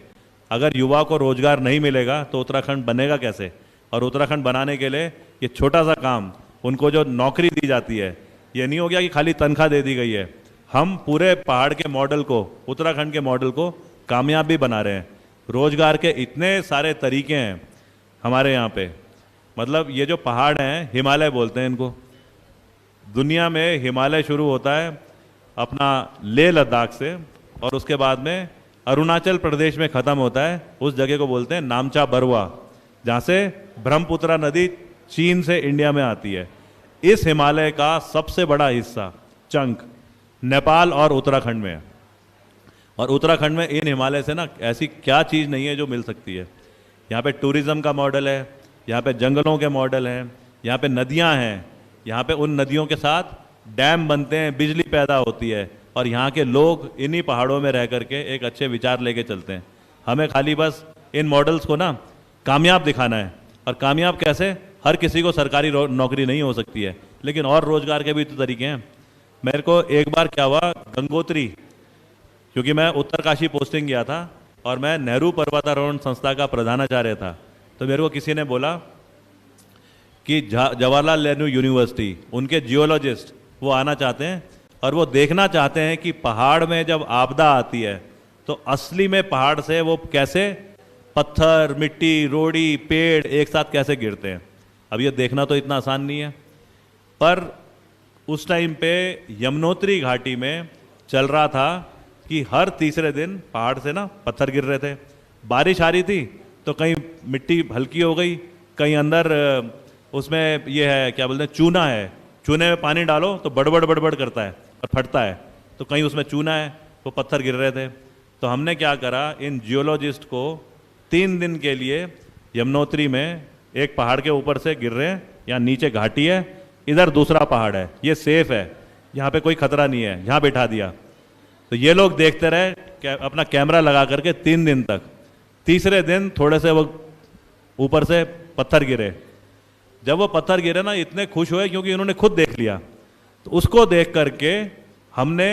अगर युवा को रोजगार नहीं मिलेगा तो उत्तराखंड बनेगा कैसे? और उत्तराखंड बनाने के लिए ये छोटा सा काम, उनको जो नौकरी दी जाती है, ये नहीं हो गया कि खाली तनख्वाह दे दी गई है। हम पूरे पहाड़ के मॉडल को, उत्तराखंड के मॉडल को कामयाब भी बना रहे हैं। रोजगार के इतने सारे तरीके हैं हमारे यहाँ पे, मतलब ये जो पहाड़ हैं, हिमालय बोलते हैं इनको। दुनिया में हिमालय शुरू होता है अपना लेह लद्दाख से, और उसके बाद में अरुणाचल प्रदेश में ख़त्म होता है। उस जगह को बोलते हैं नामचा बरवा, जहाँ से ब्रह्मपुत्रा नदी चीन से इंडिया में आती है। इस हिमालय का सबसे बड़ा हिस्सा, चंक, नेपाल और उत्तराखंड में है। और उत्तराखंड में इन हिमालय से ना ऐसी क्या चीज़ नहीं है जो मिल सकती है। यहाँ पे टूरिज़्म का मॉडल है, यहाँ पे जंगलों के मॉडल हैं, यहाँ पे नदियाँ हैं, यहाँ पे उन नदियों के साथ डैम बनते हैं, बिजली पैदा होती है, और यहाँ के लोग इन्हीं पहाड़ों में रह करके एक अच्छे विचार लेके चलते हैं। हमें खाली बस इन मॉडल्स को ना कामयाब दिखाना है। और कामयाब कैसे? हर किसी को सरकारी नौकरी नहीं हो सकती है, लेकिन और रोजगार के भी तो तरीके हैं। मेरे को एक बार क्या हुआ, गंगोत्री, क्योंकि मैं उत्तरकाशी पोस्टिंग गया था और मैं नेहरू पर्वतारोहण संस्था का प्रधानाचार्य था, तो मेरे को किसी ने बोला कि जवाहरलाल नेहरू यूनिवर्सिटी, उनके जियोलॉजिस्ट वो आना चाहते हैं और वो देखना चाहते हैं कि पहाड़ में जब आपदा आती है तो असली में पहाड़ से वो कैसे पत्थर, मिट्टी, रोड़ी, पेड़ एक साथ कैसे गिरते हैं। अब ये देखना तो इतना आसान नहीं है, पर उस टाइम पे यमुनोत्री घाटी में चल रहा था कि हर तीसरे दिन पहाड़ से ना पत्थर गिर रहे थे। बारिश आ रही थी तो कहीं मिट्टी हल्की हो गई, कहीं अंदर उसमें ये है क्या बोलते हैं, चूना है, चूने में पानी डालो तो बड़बड़ बड़बड़ करता है और फटता है, तो कहीं उसमें चूना है, वो पत्थर गिर रहे थे। तो हमने क्या करा, इन जियोलॉजिस्ट को 3 दिन के लिए यमुनोत्री में एक पहाड़ के ऊपर से गिर रहे हैं, यहाँ नीचे घाटी है, इधर दूसरा पहाड़ है, ये सेफ है, यहाँ पे कोई खतरा नहीं है, यहाँ बैठा दिया। तो ये लोग देखते रहे अपना कैमरा लगा करके 3 दिन तक। तीसरे दिन थोड़े से वो ऊपर से पत्थर गिरे। जब वो पत्थर गिरे ना, इतने खुश हुए क्योंकि उन्होंने खुद देख लिया। तो उसको देख करके हमने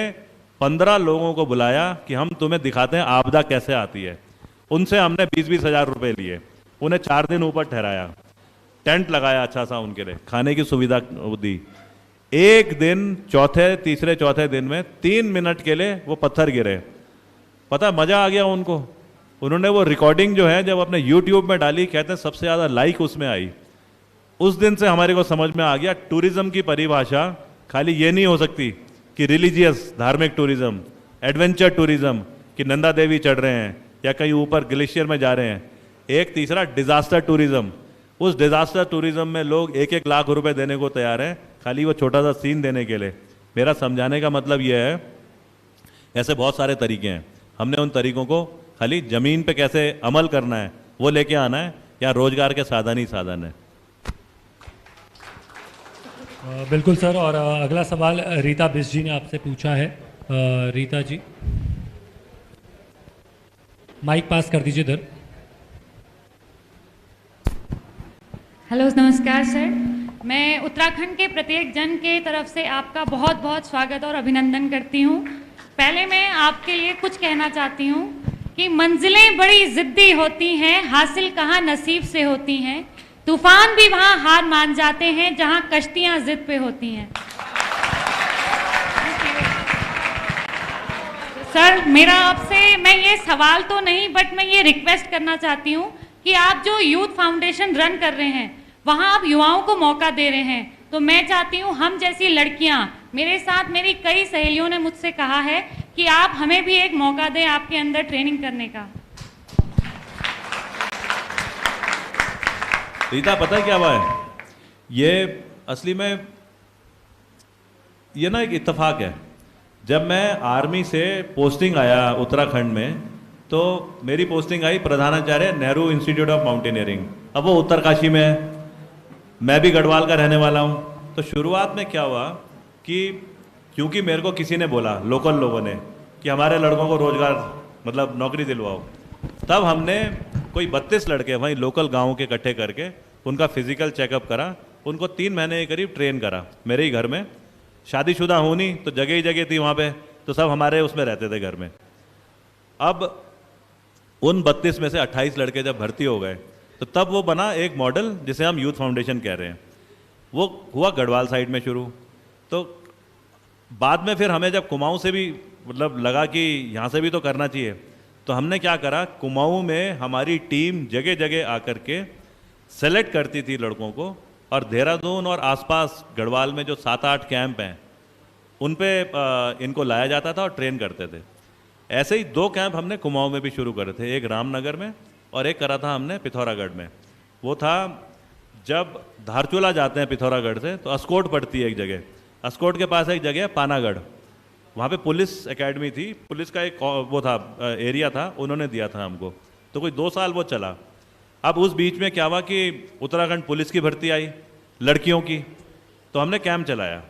15 लोगों को बुलाया कि हम तुम्हें दिखाते हैं आपदा कैसे आती है। उनसे हमने 20-20 हज़ार रुपये लिए, उन्हें 4 दिन ऊपर ठहराया, टेंट लगाया अच्छा सा उनके लिए, खाने की सुविधा दी। एक दिन तीसरे चौथे दिन में 3 मिनट के लिए वो पत्थर गिरे। पता है मज़ा आ गया उनको। उन्होंने वो रिकॉर्डिंग जो है जब अपने यूट्यूब में डाली, कहते हैं सबसे ज़्यादा लाइक उसमें आई। उस दिन से हमारे को समझ में आ गया टूरिज्म की परिभाषा खाली ये नहीं हो सकती कि रिलीजियस धार्मिक टूरिज्म, एडवेंचर टूरिज्म कि नंदा देवी चढ़ रहे हैं या कहीं ऊपर ग्लेशियर में जा रहे हैं। एक तीसरा डिजास्टर टूरिज्म। उस डिजास्टर टूरिज्म में लोग 1-1 लाख रुपए देने को तैयार हैं खाली वो छोटा सा सीन देने के लिए। मेरा समझाने का मतलब यह है, ऐसे बहुत सारे तरीके हैं, हमने उन तरीकों को खाली जमीन पे कैसे अमल करना है वो लेके आना है, या रोजगार के साधन ही साधन है। बिल्कुल सर। और अगला सवाल रीता बिस जी ने आपसे पूछा है। रीता जी, माइक पास कर दीजिए इधर। हेलो, नमस्कार सर। मैं उत्तराखंड के प्रत्येक जन के तरफ से आपका बहुत बहुत स्वागत और अभिनंदन करती हूँ। पहले मैं आपके लिए कुछ कहना चाहती हूँ कि मंजिलें बड़ी ज़िद्दी होती हैं, हासिल कहाँ नसीब से होती हैं। तूफान भी वहाँ हार मान जाते हैं जहाँ कश्तियाँ जिद पे होती हैं। सर, मेरा आपसे, मैं ये सवाल तो नहीं बट मैं ये रिक्वेस्ट करना चाहती हूँ कि आप जो यूथ फाउंडेशन रन कर रहे हैं वहाँ आप युवाओं को मौका दे रहे हैं, तो मैं चाहती हूँ हम जैसी लड़कियाँ, मेरे साथ मेरी कई सहेलियों ने मुझसे कहा है कि आप हमें भी एक मौका दें आपके अंदर ट्रेनिंग करने का। रीता, पता है क्या हुआ है, ये असली में ये ना एक इत्तेफाक है। जब मैं आर्मी से पोस्टिंग आया उत्तराखंड में, तो मेरी पोस्टिंग आई प्रधानाचार्य नेहरू इंस्टीट्यूट ऑफ माउंटेनियरिंग। अब वो उत्तरकाशी में है, मैं भी गढ़वाल का रहने वाला हूँ। तो शुरुआत में क्या हुआ कि क्योंकि मेरे को किसी ने बोला, लोकल लोगों ने, कि हमारे लड़कों को रोजगार मतलब नौकरी दिलवाओ। तब हमने कोई 32 लड़के वहीं लोकल गाँव के इकट्ठे करके उनका फिजिकल चेकअप करा, उनको 3 महीने के करीब ट्रेन करा मेरे ही घर में। शादीशुदा हो नहीं तो जगह ही जगह थी वहाँ पे, तो सब हमारे उसमें रहते थे घर में। अब उन 32 में से 28 लड़के जब भर्ती हो गए तो तब वो बना एक मॉडल जिसे हम यूथ फाउंडेशन कह रहे हैं। वो हुआ गढ़वाल साइड में शुरू। तो बाद में फिर हमें जब कुमाऊं से भी मतलब लगा कि यहाँ से भी तो करना चाहिए, तो हमने क्या करा, कुमाऊं में हमारी टीम जगह जगह आकर के सेलेक्ट करती थी लड़कों को, और देहरादून और आसपास गढ़वाल में जो 7-8 कैंप हैं उन पे इनको लाया जाता था और ट्रेन करते थे। ऐसे ही 2 कैंप हमने कुमाऊं में भी शुरू करे थे, एक रामनगर में और एक करा था हमने पिथौरागढ़ में। वो था जब धारचूला जाते हैं पिथौरागढ़ से तो अस्कोट पड़ती है एक जगह, अस्कोट के पास एक जगह है पानागढ़, वहाँ पे पुलिस एकेडमी थी, पुलिस का एक वो था एरिया था, उन्होंने दिया था हमको। तो कोई 2 साल वो चला। अब उस बीच में क्या हुआ कि उत्तराखंड पुलिस की भर्ती आई लड़कियों की, तो हमने कैंप चलाया।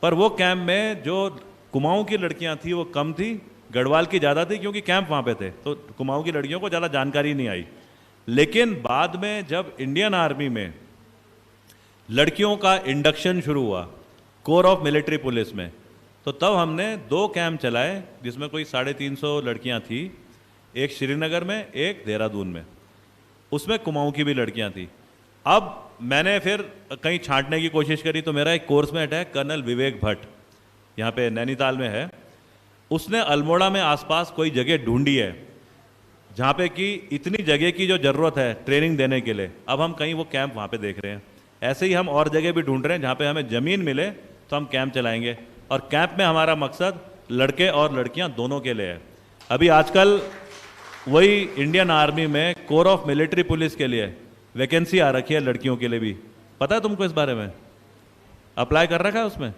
पर वो कैंप में जो कुमाऊं की लड़कियां थी वो कम थी, गढ़वाल की ज़्यादा थी, क्योंकि कैंप वहाँ पे थे, तो कुमाऊं की लड़कियों को ज़्यादा जानकारी नहीं आई। लेकिन बाद में जब इंडियन आर्मी में लड़कियों का इंडक्शन शुरू हुआ कोर ऑफ मिलिट्री पुलिस में, तो तब हमने 2 कैंप चलाए जिसमें कोई 350 लड़कियां थी, एक श्रीनगर में एक देहरादून में, उसमें कुमाऊं की भी लड़कियां थी। अब मैंने फिर कहीं छांटने की कोशिश करी तो मेरा एक कोर्समेट है कर्नल विवेक भट्ट, यहाँ पे नैनीताल में है, उसने अल्मोड़ा में आसपास कोई जगह ढूंढी है जहाँ पे कि इतनी जगह की जो ज़रूरत है ट्रेनिंग देने के लिए। अब हम कहीं वो कैंप वहाँ पे देख रहे हैं। ऐसे ही हम और जगह भी ढूंढ रहे हैं जहाँ पे हमें ज़मीन मिले तो हम कैंप चलाएंगे, और कैंप में हमारा मकसद लड़के और लड़कियाँ दोनों के लिए है। अभी आजकल वही इंडियन आर्मी में कोर ऑफ मिलिट्री पुलिस के लिए वैकेंसी आ रखी है लड़कियों के लिए भी, पता है तुमको इस बारे में? अप्लाई कर रखा है उसमें?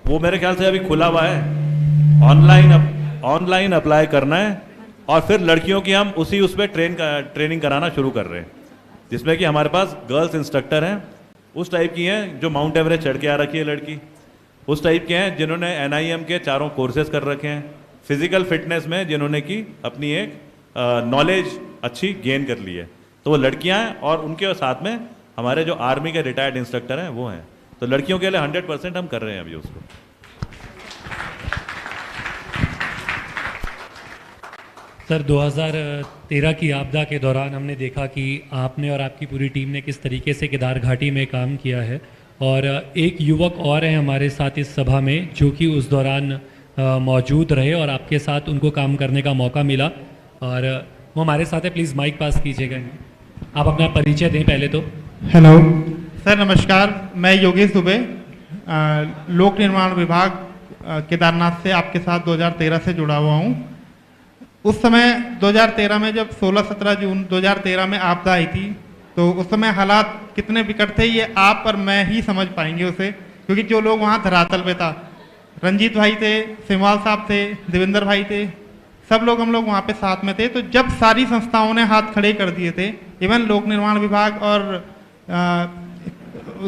वो मेरे ख्याल से अभी खुला हुआ है, ऑनलाइन अप्लाई करना है, और फिर लड़कियों की हम उसी उस पर ट्रेनिंग कराना शुरू कर रहे हैं, जिसमें कि हमारे पास गर्ल्स इंस्ट्रक्टर हैं, उस टाइप की हैं जो माउंट एवरेस्ट चढ़ के आ रखी है लड़की, उस टाइप के हैं जिन्होंने NIM के 4 कोर्सेज कर रखे हैं, फिजिकल फिटनेस में जिन्होंने की अपनी एक नॉलेज अच्छी गेन कर ली है, तो वो लड़कियां हैं, और उनके साथ में हमारे जो आर्मी के रिटायर्ड इंस्ट्रक्टर हैं वो हैं। तो लड़कियों के लिए 100% हम कर रहे हैं अभी उसको। सर 2013 की आपदा के दौरान हमने देखा कि आपने और आपकी पूरी टीम ने किस तरीके से केदार घाटी में काम किया है, और एक युवक और हैं हमारे साथ इस सभा में जो कि उस दौरान मौजूद रहे और आपके साथ उनको काम करने का मौका मिला, और वो हमारे साथ है। प्लीज़ माइक पास कीजिएगा, आप अपना परिचय दें पहले तो। हेलो सर, नमस्कार, मैं योगेश दुबे, लोक निर्माण विभाग केदारनाथ से आपके साथ 2013 से जुड़ा हुआ हूँ। उस समय 2013 में जब 16-17 जून 2013 में आपदा आई थी, तो उस समय हालात कितने विकट थे ये आप और मैं ही समझ पाएंगे उसे, क्योंकि जो लोग वहाँ धरातल पे था, रंजीत भाई थे, सिमवाल साहब थे, देवेंद्र भाई थे, सब लोग हम लोग वहाँ पे साथ में थे। तो जब सारी संस्थाओं ने हाथ खड़े कर दिए थे, इवन लोक निर्माण विभाग और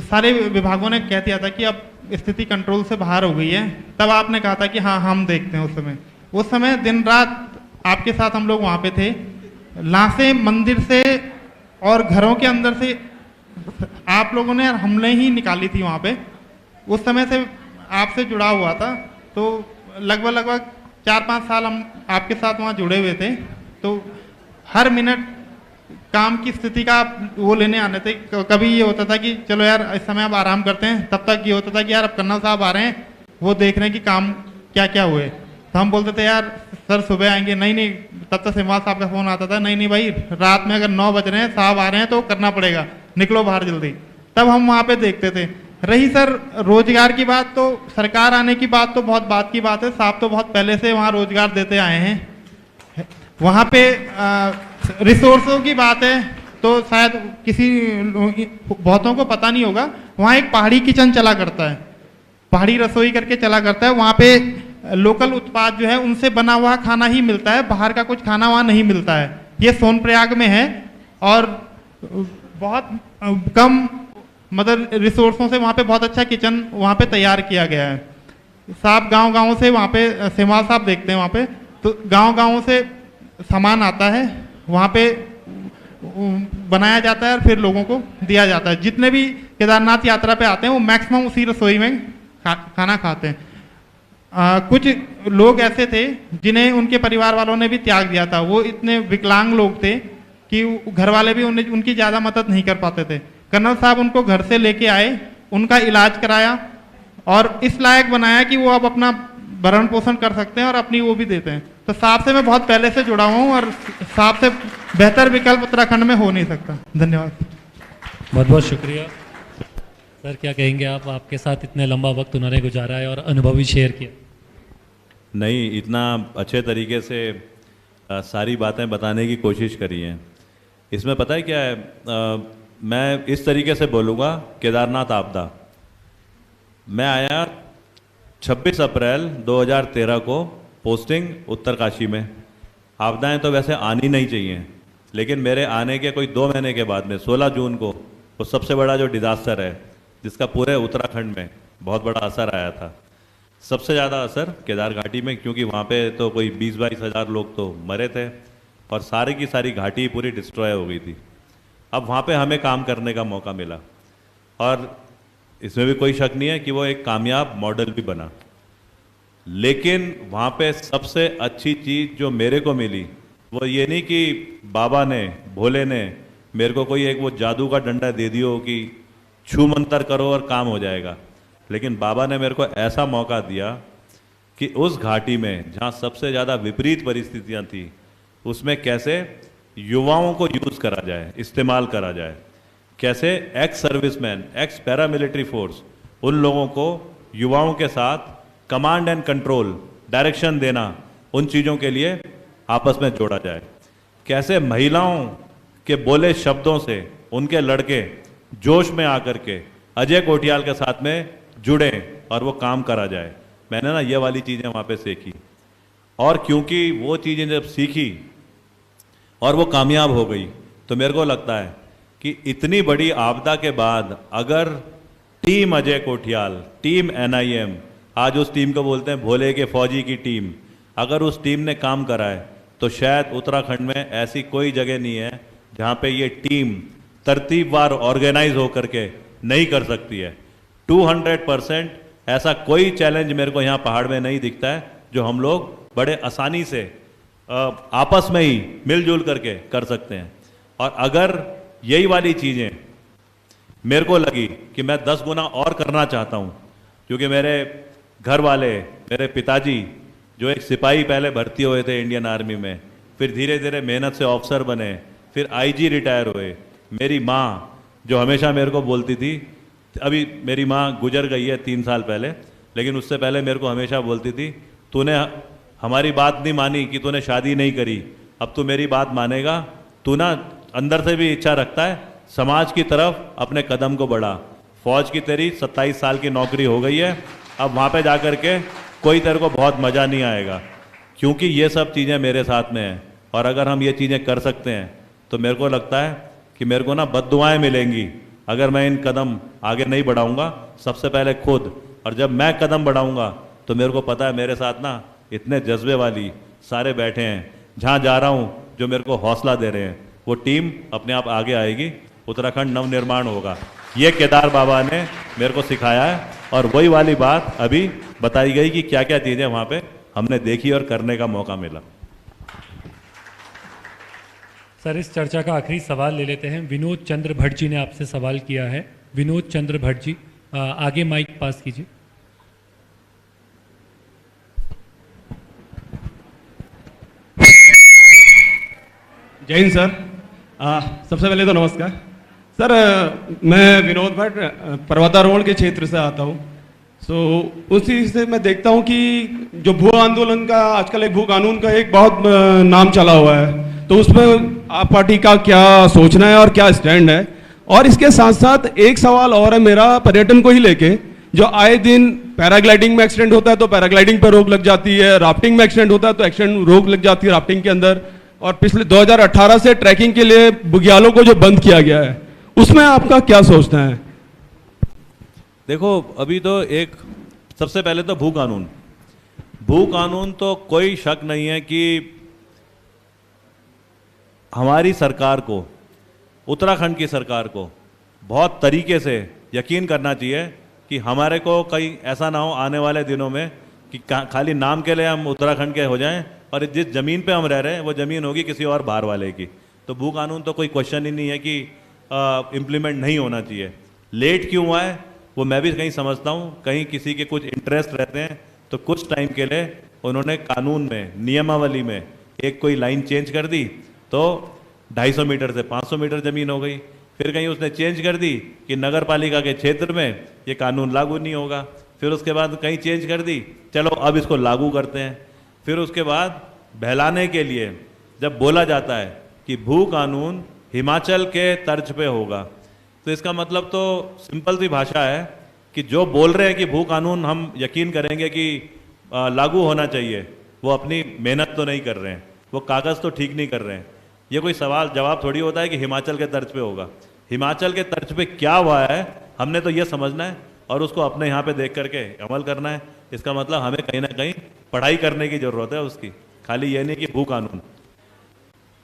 सारे विभागों ने कह दिया था कि अब स्थिति कंट्रोल से बाहर हो गई है, तब आपने कहा था कि हाँ हम देखते हैं। उस समय दिन रात आपके साथ हम लोग वहाँ पे थे। लाशें मंदिर से और घरों के अंदर से आप लोगों ने हमने ही निकाली थी वहाँ पे। उस समय से आपसे जुड़ा हुआ था, तो लगभग 4-5 साल हम आपके साथ वहाँ जुड़े हुए थे। तो हर मिनट काम की स्थिति का वो लेने आने थे। कभी ये होता था कि चलो यार इस समय अब आराम करते हैं, तब तक ये होता था कि यार अब कर्नल साहब आ रहे हैं, वो देख रहे हैं कि काम क्या क्या हुए। तो हम बोलते थे यार सर सुबह आएंगे, नहीं तब तक सिमवाल साहब का फ़ोन आता था, नहीं भाई रात में अगर 9 बज रहे हैं, साहब आ रहे हैं तो करना पड़ेगा, निकलो बाहर जल्दी। तब हम वहाँ पे देखते थे। रही सर रोजगार की बात, तो सरकार आने की बात तो बहुत बात की बात है, साहब तो बहुत पहले से वहाँ रोजगार देते आए हैं। वहाँ पे रिसोर्सों की बात है तो शायद किसी बहुतों को पता नहीं होगा, वहाँ एक पहाड़ी किचन चला करता है, पहाड़ी रसोई करके चला करता है। वहाँ पे लोकल उत्पाद जो है उनसे बना हुआ खाना ही मिलता है, बाहर का कुछ खाना वहाँ नहीं मिलता है। ये सोनप्रयाग में है और बहुत कम मतलब रिसोर्सों से वहाँ पे बहुत अच्छा किचन वहाँ पे तैयार किया गया है। साहब गांव से वहाँ पे सेवा साहब देखते हैं वहाँ पे, तो गांव से सामान आता है, वहाँ पे बनाया जाता है और फिर लोगों को दिया जाता है। जितने भी केदारनाथ यात्रा पे आते हैं वो मैक्सिमम उसी रसोई में खाना खाते हैं। कुछ लोग ऐसे थे जिन्हें उनके परिवार वालों ने भी त्याग दिया था। वो इतने विकलांग लोग थे कि घर वाले भी उनकी ज़्यादा मदद नहीं कर पाते थे। कर्नल साहब उनको घर से लेके आए, उनका इलाज कराया और इस लायक बनाया कि वो अब अपना भरण पोषण कर सकते हैं और अपनी वो भी देते हैं। तो साहब से मैं बहुत पहले से जुड़ा हुआ हूँ और साहब से बेहतर विकल्प उत्तराखंड में हो नहीं सकता। धन्यवाद। बहुत बहुत शुक्रिया सर। क्या कहेंगे आप, आपके साथ इतने लंबा वक्त उन्होंने गुजारा है और अनुभव भी शेयर किया। नहीं, इतना अच्छे तरीके से सारी बातें बताने की कोशिश करी हैं। इसमें पता है क्या है, मैं इस तरीके से बोलूँगा, केदारनाथ आपदा, मैं आया 26 अप्रैल 2013 को, पोस्टिंग उत्तरकाशी में। आपदाएं तो वैसे आनी नहीं चाहिए, लेकिन मेरे आने के कोई 2 महीने के बाद में 16 जून को वो सबसे बड़ा जो डिज़ास्टर है जिसका पूरे उत्तराखंड में बहुत बड़ा असर आया था, सबसे ज़्यादा असर केदार घाटी में, क्योंकि वहाँ पे तो कोई 20-22 हज़ार लोग तो मरे थे और सारी की सारी घाटी पूरी डिस्ट्रॉय हो गई थी। अब वहाँ पे हमें काम करने का मौका मिला और इसमें भी कोई शक नहीं है कि वो एक कामयाब मॉडल भी बना। लेकिन वहाँ पे सबसे अच्छी चीज़ जो मेरे को मिली वो ये नहीं कि बाबा ने, भोले ने मेरे को कोई एक वो जादू का डंडा दे दियो कि छू मंतर करो और काम हो जाएगा, लेकिन बाबा ने मेरे को ऐसा मौका दिया कि उस घाटी में जहाँ सबसे ज़्यादा विपरीत परिस्थितियाँ थी उसमें कैसे युवाओं को यूज़ करा जाए, इस्तेमाल करा जाए, कैसे ex serviceman, x paramilitary force, उन लोगों को युवाओं के साथ कमांड एंड कंट्रोल, डायरेक्शन देना, उन चीज़ों के लिए आपस में जोड़ा जाए, कैसे महिलाओं के बोले शब्दों से उनके लड़के जोश में आकर के अजय कोटियाल के साथ में जुड़े और वो काम करा जाए। मैंने ना ये वाली चीज़ें वहाँ पे सीखी और क्योंकि वो चीज़ें जब सीखी और वो कामयाब हो गई तो मेरे को लगता है कि इतनी बड़ी आपदा के बाद अगर team Ajay Kotiyal, team NIM, आज उस टीम को बोलते हैं भोले के फौजी की टीम, अगर उस टीम ने काम करा है तो शायद उत्तराखंड में ऐसी कोई जगह नहीं है जहाँ पे ये टीम तरतीबवार ऑर्गेनाइज होकर के नहीं कर सकती है। 200% ऐसा कोई चैलेंज मेरे को यहाँ पहाड़ में नहीं दिखता है जो हम लोग बड़े आसानी से आपस में ही मिलजुल करके कर सकते हैं। और अगर यही वाली चीज़ें मेरे को लगी कि मैं 10 गुना और करना चाहता हूँ, क्योंकि मेरे घर वाले, मेरे पिताजी जो एक सिपाही पहले भर्ती हुए थे इंडियन आर्मी में, फिर धीरे धीरे मेहनत से ऑफिसर बने, फिर IG रिटायर हुए, मेरी माँ जो हमेशा मेरे को बोलती थी, अभी मेरी माँ गुजर गई है 3 साल पहले, लेकिन उससे पहले मेरे को हमेशा बोलती थी, तूने हमारी बात नहीं मानी कि तूने शादी नहीं करी, अब तू मेरी बात मानेगा, तू ना अंदर से भी इच्छा रखता है समाज की तरफ अपने कदम को बढ़ा। फौज की तेरी 27 साल की नौकरी हो गई है, अब वहाँ पे जा कर के कोई तेरे को बहुत मज़ा नहीं आएगा, क्योंकि ये सब चीज़ें मेरे साथ में हैं। और अगर हम ये चीज़ें कर सकते हैं तो मेरे को लगता है कि मेरे को ना बद्दुआएं मिलेंगी अगर मैं इन कदम आगे नहीं बढ़ाऊंगा, सबसे पहले खुद। और जब मैं कदम बढ़ाऊंगा तो मेरे को पता है मेरे साथ ना इतने जज्बे वाली सारे बैठे हैं, जहाँ जा रहा हूँ जो मेरे को हौसला दे रहे हैं, वो टीम अपने आप आगे आएगी, उत्तराखंड नवनिर्माण होगा। ये केदार बाबा ने मेरे को सिखाया है और वही वाली बात अभी बताई गई कि क्या क्या चीज़ें वहाँ पे हमने देखी और करने का मौका मिला। सर, इस चर्चा का आखिरी सवाल ले लेते हैं। विनोद चंद्र भट्ट जी ने आपसे सवाल किया है। विनोद चंद्र भट्ट जी, आगे माइक पास कीजिए। जय हिंद सर। सबसे पहले तो नमस्कार सर। मैं विनोद भट्ट पर्वतारोहण के क्षेत्र से आता हूँ। उसी से मैं देखता हूँ कि जो भू आंदोलन का आजकल एक भू कानून का एक बहुत नाम चला हुआ है, तो उसमें आप पार्टी का क्या सोचना है और क्या स्टैंड है। और इसके साथ साथ एक सवाल और है मेरा पर्यटन को ही लेके, जो आए दिन पैराग्लाइडिंग में एक्सीडेंट होता है तो पैराग्लाइडिंग पर रोक लग जाती है, राफ्टिंग में एक्सीडेंट होता है तो एक्सीडेंट रोक लग जाती है राफ्टिंग के अंदर, और पिछले 2018 से ट्रैकिंग के लिए बुग्यालों को जो बंद किया गया है, उसमें आपका क्या सोचना है? देखो, अभी तो एक सबसे पहले तो भू कानून। भू कानून तो कोई शक नहीं है कि हमारी सरकार को, उत्तराखंड की सरकार को बहुत तरीके से यकीन करना चाहिए कि हमारे को कहीं ऐसा ना हो आने वाले दिनों में कि खाली नाम के लिए हम उत्तराखंड के हो जाएं और जिस ज़मीन पे हम रह रहे हैं वो ज़मीन होगी किसी और बाहर वाले की। तो भू कानून तो कोई क्वेश्चन ही नहीं है कि इम्प्लीमेंट नहीं होना चाहिए। लेट क्यों हुआ है वो मैं भी कहीं समझता हूँ, कहीं किसी के कुछ इंटरेस्ट रहते हैं तो कुछ टाइम के लिए उन्होंने कानून में, नियमावली में एक कोई लाइन चेंज कर दी तो 250 मीटर से 500 मीटर ज़मीन हो गई। फिर कहीं उसने चेंज कर दी कि नगर पालिका के क्षेत्र में ये कानून लागू नहीं होगा। फिर उसके बाद कहीं चेंज कर दी, चलो अब इसको लागू करते हैं। फिर उसके बाद बहलाने के लिए जब बोला जाता है कि भू कानून हिमाचल के तर्ज पे होगा, तो इसका मतलब तो सिंपल सी भाषा है कि जो बोल रहे हैं कि भू कानून हम यकीन करेंगे कि लागू होना चाहिए, वो अपनी मेहनत तो नहीं कर रहे हैं, वो कागज़ तो ठीक नहीं कर रहे हैं। ये कोई सवाल जवाब थोड़ी होता है कि हिमाचल के तर्ज पे होगा। हिमाचल के तर्ज पे क्या हुआ है हमने तो ये समझना है और उसको अपने यहाँ पे देख करके अमल करना है। इसका मतलब हमें कहीं ना कहीं पढ़ाई करने की ज़रूरत है उसकी, खाली ये नहीं कि भू कानून।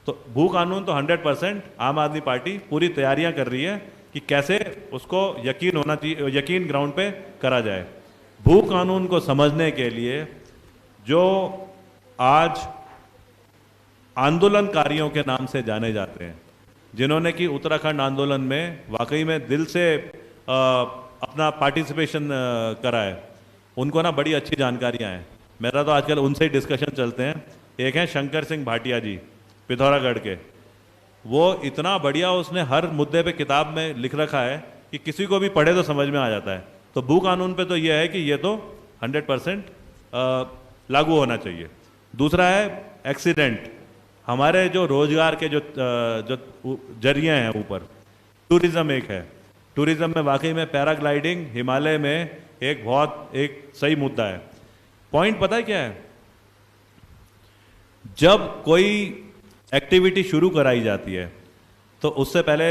तो भू कानून तो 100% आम आदमी पार्टी पूरी तैयारियां कर रही है कि कैसे उसको यकीन होना चाहिए, यकीन ग्राउंड पे करा जाए। भू कानून को समझने के लिए जो आज आंदोलनकारियों के नाम से जाने जाते हैं, जिन्होंने कि उत्तराखंड आंदोलन में वाकई में दिल से अपना पार्टिसिपेशन करा है, उनको ना बड़ी अच्छी जानकारियां हैं। मेरा तो आजकल उनसे ही डिस्कशन चलते हैं। एक हैं शंकर सिंह भाटिया जी पिथौरागढ़ के, वो इतना बढ़िया उसने हर मुद्दे पे किताब में लिख रखा है कि किसी को भी पढ़े तो समझ में आ जाता है। तो भू कानून पे तो ये है कि ये तो 100% लागू होना चाहिए। दूसरा है एक्सीडेंट। हमारे जो रोजगार के जो जरिए हैं ऊपर, टूरिज्म एक है। टूरिज्म में वाकई में पैराग्लाइडिंग हिमालय में एक सही मुद्दा है। पॉइंट पता है क्या है, जब कोई एक्टिविटी शुरू कराई जाती है तो उससे पहले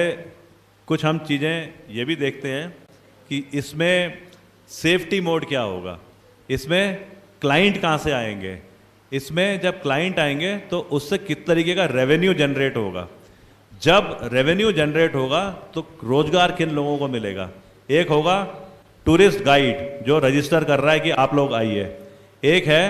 कुछ हम चीज़ें ये भी देखते हैं कि इसमें सेफ्टी मोड क्या होगा, इसमें क्लाइंट कहाँ से आएंगे, इसमें जब क्लाइंट आएंगे तो उससे किस तरीके का रेवेन्यू जनरेट होगा। जब रेवेन्यू जनरेट होगा तो रोजगार किन लोगों को मिलेगा। एक होगा टूरिस्ट गाइड जो रजिस्टर कर रहा है कि आप लोग आइए, एक है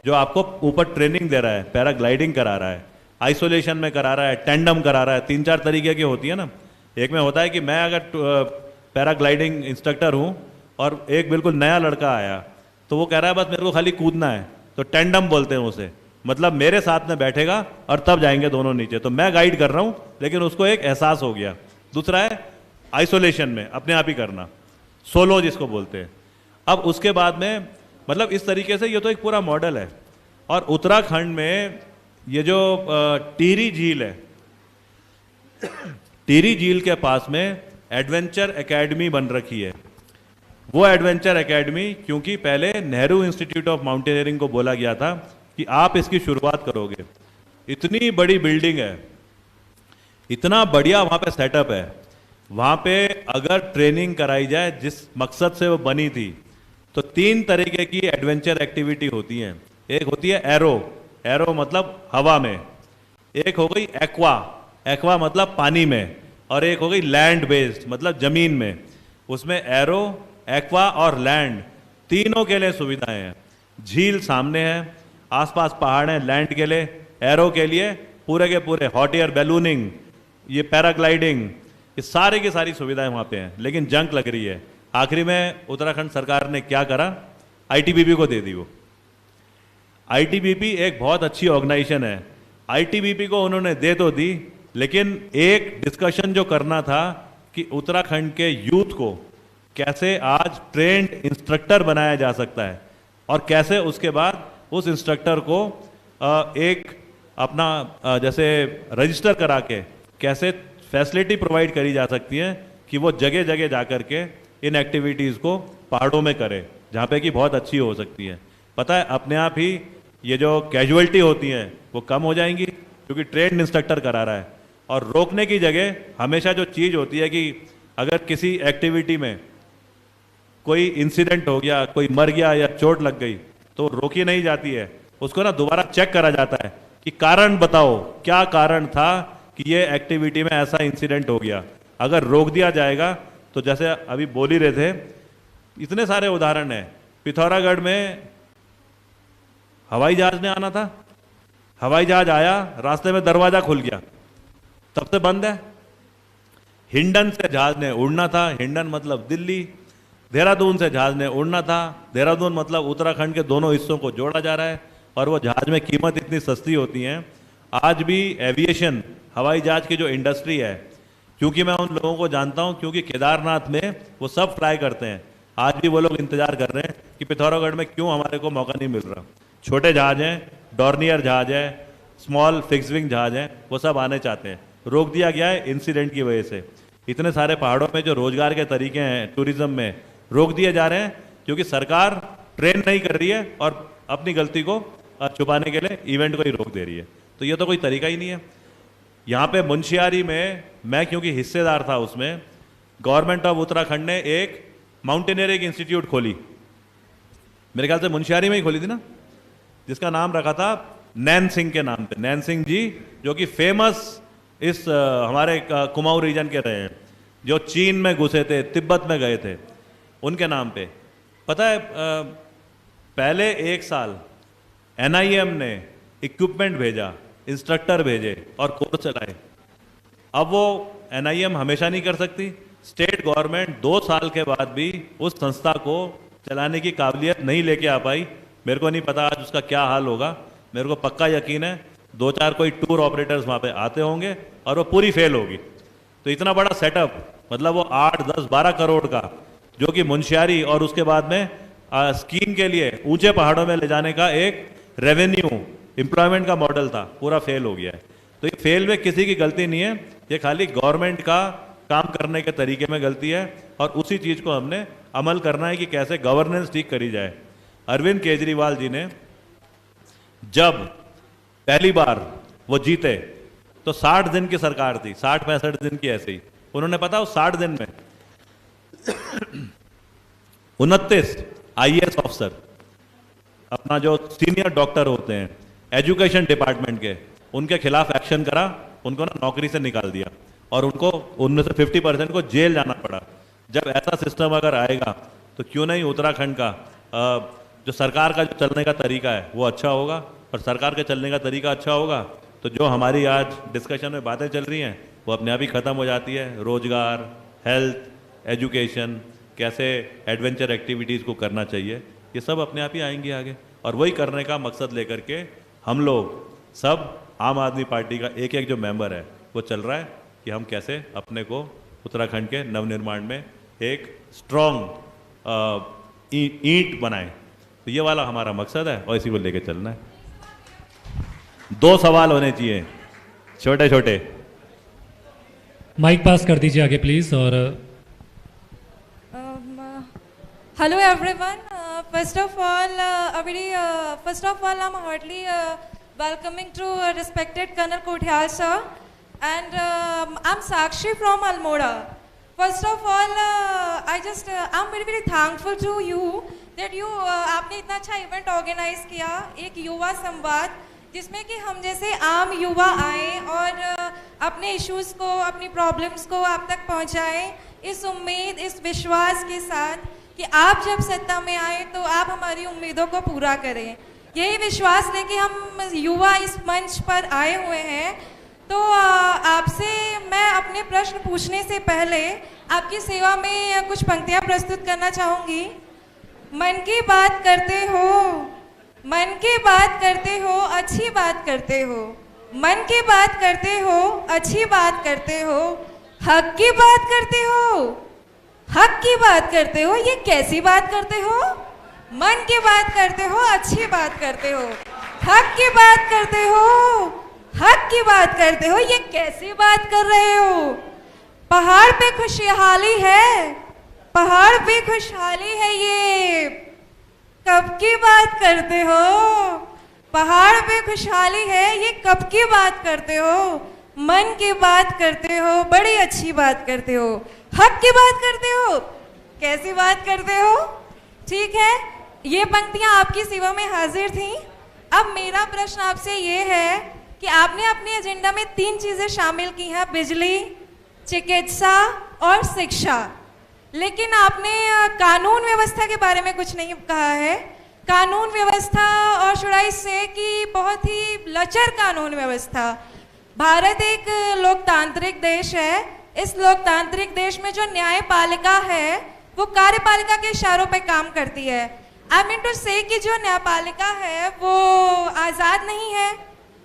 जो आपको ऊपर ट्रेनिंग दे रहा है, पैराग्लाइडिंग करा रहा है, आइसोलेशन में करा रहा है, टेंडम करा रहा है। 3-4 तरीके की होती है ना। एक में होता है कि मैं अगर पैराग्लाइडिंग इंस्ट्रक्टर हूँ और एक बिल्कुल नया लड़का आया तो वो कह रहा है बस मेरे को खाली कूदना है, तो टेंडम बोलते हैं उसे, मतलब मेरे साथ में बैठेगा और तब जाएंगे दोनों नीचे, तो मैं गाइड कर रहा हूँ लेकिन उसको एक एहसास हो गया। दूसरा है आइसोलेशन में अपने आप ही करना, सोलो जिसको बोलते हैं। अब उसके बाद में मतलब इस तरीके से ये तो एक पूरा मॉडल है। और उत्तराखंड में ये जो टिहरी झील है, टिहरी झील के पास में एडवेंचर एकेडमी बन रखी है। वो एडवेंचर एकेडमी क्योंकि पहले नेहरू इंस्टीट्यूट ऑफ माउंटेनियरिंग को बोला गया था कि आप इसकी शुरुआत करोगे। इतनी बड़ी बिल्डिंग है, इतना बढ़िया वहाँ पे सेटअप है, वहाँ पे अगर ट्रेनिंग कराई जाए जिस मकसद से वो बनी थी तो 3 तरीके की एडवेंचर एक्टिविटी होती हैं। एक होती है एरो, एरो मतलब हवा में, एक हो गई एक्वा, एक्वा मतलब पानी में, और एक हो गई लैंड बेस्ड मतलब जमीन में। उसमें एरो, एक्वा और लैंड तीनों के लिए सुविधाएं हैं। झील सामने है, आसपास पहाड़ हैं लैंड के लिए, एरो के लिए पूरे के पूरे हॉट एयर बैलूनिंग, ये पैराग्लाइडिंग, ये सारी की सारी सुविधाएं वहाँ पे हैं। लेकिन जंग लग रही है। आखिरी में उत्तराखंड सरकार ने क्या करा, आईटीबीपी को दे दी। वो आईटीबीपी एक बहुत अच्छी ऑर्गेनाइजेशन है, आईटीबीपी को उन्होंने दे तो दी, लेकिन एक डिस्कशन जो करना था कि उत्तराखंड के यूथ को कैसे आज ट्रेंड इंस्ट्रक्टर बनाया जा सकता है और कैसे उसके बाद उस इंस्ट्रक्टर को एक अपना जैसे रजिस्टर करा के कैसे फैसिलिटी प्रोवाइड करी जा सकती है कि वो जगह जगह जा कर के इन एक्टिविटीज़ को पहाड़ों में करे जहाँ पे कि बहुत अच्छी हो सकती है। पता है अपने आप ही ये जो कैजुअलिटी होती हैं वो कम हो जाएंगी क्योंकि ट्रेंड इंस्ट्रक्टर करा रहा है। और रोकने की जगह हमेशा जो चीज़ होती है कि अगर किसी एक्टिविटी में कोई इंसिडेंट हो गया, कोई मर गया या चोट लग गई तो रोकी नहीं जाती है, उसको ना दोबारा चेक करा जाता है कि कारण बताओ, क्या कारण था कि ये एक्टिविटी में ऐसा इंसिडेंट हो गया। अगर रोक दिया जाएगा तो जैसे अभी बोल ही रहे थे, इतने सारे उदाहरण हैं। पिथौरागढ़ में हवाई जहाज ने आना था, हवाई जहाज आया, रास्ते में दरवाजा खुल गया, तब से बंद है। हिंडन से जहाज ने उड़ना था, हिंडन मतलब दिल्ली, देहरादून से जहाज ने उड़ना था, देहरादून मतलब उत्तराखंड के दोनों हिस्सों को जोड़ा जा रहा है, और वो जहाज में कीमत इतनी सस्ती होती है। आज भी एविएशन, हवाई जहाज की जो इंडस्ट्री है, क्योंकि मैं उन लोगों को जानता हूं, क्योंकि केदारनाथ में वो सब फ्लाई करते हैं, आज भी वो लोग इंतजार कर रहे हैं कि पिथौरागढ़ में क्यों हमारे को मौका नहीं मिल रहा। छोटे जहाज हैं, डॉर्नियर जहाज है, स्मॉल फिक्स विंग जहाज हैं, वो सब आने चाहते हैं, रोक दिया गया है इंसिडेंट की वजह से। इतने सारे पहाड़ों में जो रोजगार के तरीके हैं टूरिज्म में, रोक दिए जा रहे हैं क्योंकि सरकार ट्रेन नहीं कर रही है और अपनी गलती को छुपाने के लिए इवेंट को ही रोक दे रही है। तो ये तो कोई तरीका ही नहीं है। यहाँ पे मुंशियारी में मैं क्योंकि हिस्सेदार था उसमें, गवर्नमेंट ऑफ उत्तराखंड ने एक माउंटेनियरिंग इंस्टीट्यूट खोली, मेरे ख्याल से मुंशियारी में ही खोली थी ना, जिसका नाम रखा था नैन सिंह के नाम पे। नैन सिंह जी जो कि फेमस इस हमारे कुमाऊं रीजन के रहे हैं, जो चीन में घुसे थे, तिब्बत में गए थे, उनके नाम पे। पता है पहले एक साल NIM ने इक्विपमेंट भेजा, इंस्ट्रक्टर भेजे और कोर्स चलाए। अब वो NIM हमेशा नहीं कर सकती, स्टेट गवर्नमेंट 2 साल के बाद भी उस संस्था को चलाने की काबिलियत नहीं लेके आ पाई। मेरे को नहीं पता आज उसका क्या हाल होगा, मेरे को पक्का यकीन है 2-4 कोई टूर ऑपरेटर्स वहाँ पे आते होंगे और वो पूरी फेल होगी। तो इतना बड़ा सेटअप, मतलब वो 8, 10, 12 करोड़ का, जो कि मुंशियारी और उसके बाद में स्कीइंग के लिए ऊंचे पहाड़ों में ले जाने का एक रेवेन्यू एम्प्लॉयमेंट का मॉडल था, पूरा फेल हो गया है। तो ये फेल में किसी की गलती नहीं है, ये खाली गवर्नमेंट का काम करने के तरीके में गलती है, और उसी चीज़ को हमने अमल करना है कि कैसे गवर्नेंस ठीक करी जाए। अरविंद केजरीवाल जी ने जब पहली बार वो जीते तो 60 दिन की सरकार थी, 60-65 दिन की ऐसे ही। उन्होंने पता उस 60 दिन में 29 IAS ऑफिसर, अपना जो सीनियर डॉक्टर होते हैं एजुकेशन डिपार्टमेंट के, उनके खिलाफ एक्शन करा, उनको ना नौकरी से निकाल दिया और उनको उनमें से 50% को जेल जाना पड़ा। जब ऐसा सिस्टम अगर आएगा तो क्यों नहीं उत्तराखंड का जो सरकार का जो चलने का तरीका है वो अच्छा होगा, और सरकार के चलने का तरीका अच्छा होगा तो जो हमारी आज डिस्कशन में बातें चल रही हैं वो अपने आप ही ख़त्म हो जाती है। रोजगार, हेल्थ, एजुकेशन, कैसे एडवेंचर एक्टिविटीज़ को करना चाहिए, ये सब अपने आप ही आएंगी आगे। और वही करने का मकसद लेकर के हम लोग सब आम आदमी पार्टी का एक एक जो मेंबर है वो चल रहा है कि हम कैसे अपने को उत्तराखंड के नवनिर्माण में एक स्ट्रॉन्ग ईंट बनाएं। तो ये वाला हमारा मकसद है और इसी को लेके चलना है। 2 सवाल होने चाहिए छोटे छोटे। माइक पास कर दीजिए आगे प्लीज। और hello everyone, first of all I'm heartily welcoming to respected Colonel Kothiyal sir, and I'm Sakshi from Almora. First of all, I'm very thankful to you that आपने इतना अच्छा इवेंट ऑर्गेनाइज किया, एक युवा संवाद, जिसमें कि हम जैसे आम युवा आए और अपने इश्यूज को, अपनी प्रॉब्लम्स को आप तक पहुंचाएं, इस उम्मीद, इस विश्वास के साथ कि आप जब सत्ता में आए तो आप हमारी उम्मीदों को पूरा करें। यही विश्वास लेके हम युवा इस मंच पर आए हुए हैं। तो आपसे मैं अपने प्रश्न पूछने से पहले आपकी सेवा में कुछ पंक्तियां प्रस्तुत करना चाहूँगी। मन की बात करते हो, मन की बात करते हो, अच्छी बात करते हो, मन की बात करते हो, अच्छी बात करते हो, हक की बात करते हो, हक की बात करते हो, ये कैसी बात करते हो? मन की बात करते हो, अच्छी बात करते हो, हक की बात करते हो, हक की बात करते हो, ये कैसी बात कर रहे हो? पहाड़ पे खुशहाली है, पहाड़ पे खुशहाली है, ये कब की बात करते हो? पहाड़ पे खुशहाली है, ये कब की बात करते हो? मन की बात करते हो, बड़ी अच्छी बात करते हो, हक की बात करते हो, कैसी बात करते हो? ठीक है, ये पंक्तियां आपकी सेवा में हाजिर थीं। अब मेरा प्रश्न आपसे ये है कि आपने अपने एजेंडा में 3 चीज़ें शामिल की हैं, बिजली, चिकित्सा और शिक्षा, लेकिन आपने कानून व्यवस्था के बारे में कुछ नहीं कहा है। कानून व्यवस्था और शुड आई से कि बहुत ही लचर कानून व्यवस्था। भारत एक लोकतांत्रिक देश है। इस लोकतांत्रिक देश में जो न्यायपालिका है वो कार्यपालिका के इशारों पे काम करती है। आई मीन टू से कि जो न्यायपालिका है वो आज़ाद नहीं है,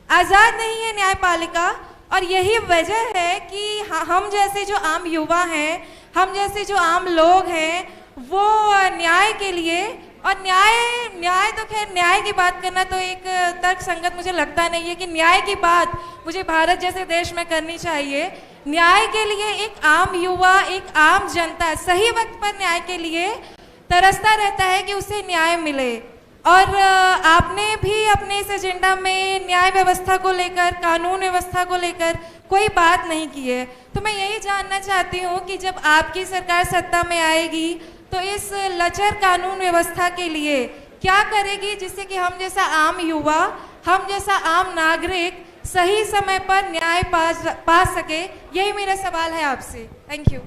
आज़ाद नहीं है न्यायपालिका। और यही वजह है कि हम जैसे जो आम युवा हैं, हम जैसे जो आम लोग हैं, वो न्याय के लिए, और न्याय तो खैर न्याय की बात करना तो एक तर्क संगत मुझे लगता नहीं है कि न्याय की बात मुझे भारत जैसे देश में करनी चाहिए। न्याय के लिए एक आम युवा, एक आम जनता सही वक्त पर न्याय के लिए तरसता रहता है कि उसे न्याय मिले। और आपने भी अपने इस एजेंडा में न्याय व्यवस्था को लेकर, कानून व्यवस्था को लेकर कोई बात नहीं की है। तो मैं यही जानना चाहती हूँ कि जब आपकी सरकार सत्ता में आएगी तो इस लचर कानून व्यवस्था के लिए क्या करेगी, जिससे कि हम जैसा आम युवा, हम जैसा आम नागरिक सही समय पर न्याय पा सके। यही मेरा सवाल है आपसे। Thank you.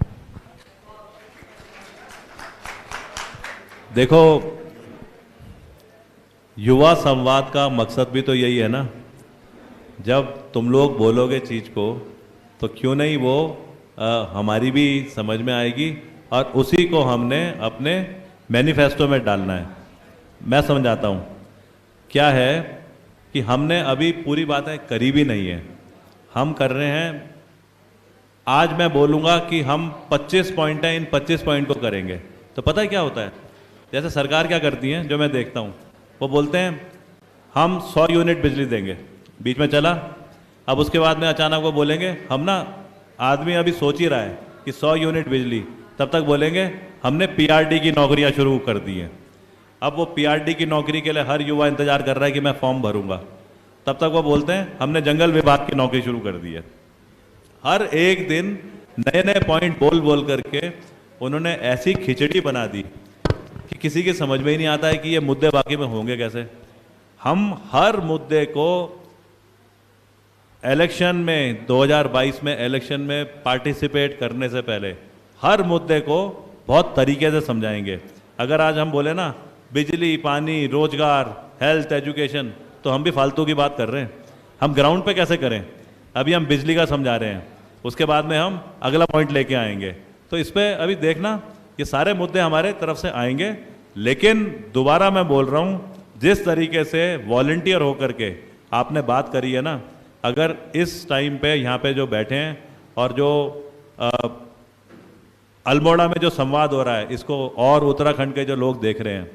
देखो, युवा संवाद का मकसद भी तो यही है ना। जब तुम लोग बोलोगे चीज़ को तो क्यों नहीं वो हमारी भी समझ में आएगी, और उसी को हमने अपने मैनिफेस्टो में डालना है। मैं समझाता हूँ क्या है कि हमने अभी पूरी बातें करी भी नहीं है। हम कर रहे हैं, आज मैं बोलूँगा कि हम 25 पॉइंट हैं, इन 25 पॉइंट को करेंगे। तो पता है क्या होता है, जैसे सरकार क्या करती है, जो मैं देखता हूँ, वो बोलते हैं हम 100 यूनिट बिजली देंगे, बीच में चला। अब उसके बाद में अचानक वो बोलेंगे हम ना, आदमी अभी सोच ही रहा है कि 100 यूनिट बिजली, तब तक बोलेंगे हमने पीआरडी की नौकरियां शुरू कर दी हैं। अब वो पीआरडी की नौकरी के लिए हर युवा इंतजार कर रहा है कि मैं फॉर्म भरूंगा, तब तक वो बोलते हैं हमने जंगल विभाग की नौकरी शुरू कर दी है। हर एक दिन नए नए पॉइंट बोल बोल करके उन्होंने ऐसी खिचड़ी बना दी कि किसी की समझ में ही नहीं आता है कि ये मुद्दे वाकई में होंगे कैसे। हम हर मुद्दे को इलेक्शन में 2022 में इलेक्शन में पार्टिसिपेट करने से पहले हर मुद्दे को बहुत तरीके से समझाएंगे। अगर आज हम बोले ना बिजली, पानी, रोजगार, हेल्थ, एजुकेशन, तो हम भी फालतू की बात कर रहे हैं। हम ग्राउंड पे कैसे करें? अभी हम बिजली का समझा रहे हैं, उसके बाद में हम अगला पॉइंट लेके आएंगे। तो इस पर अभी देखना, ये सारे मुद्दे हमारे तरफ से आएंगे। लेकिन दोबारा मैं बोल रहा हूँ, जिस तरीके से वॉलंटियर होकर के आपने बात करी है ना, अगर इस टाइम पे यहाँ पे जो बैठे हैं और जो अल्मोड़ा में जो संवाद हो रहा है इसको और उत्तराखंड के जो लोग देख रहे हैं,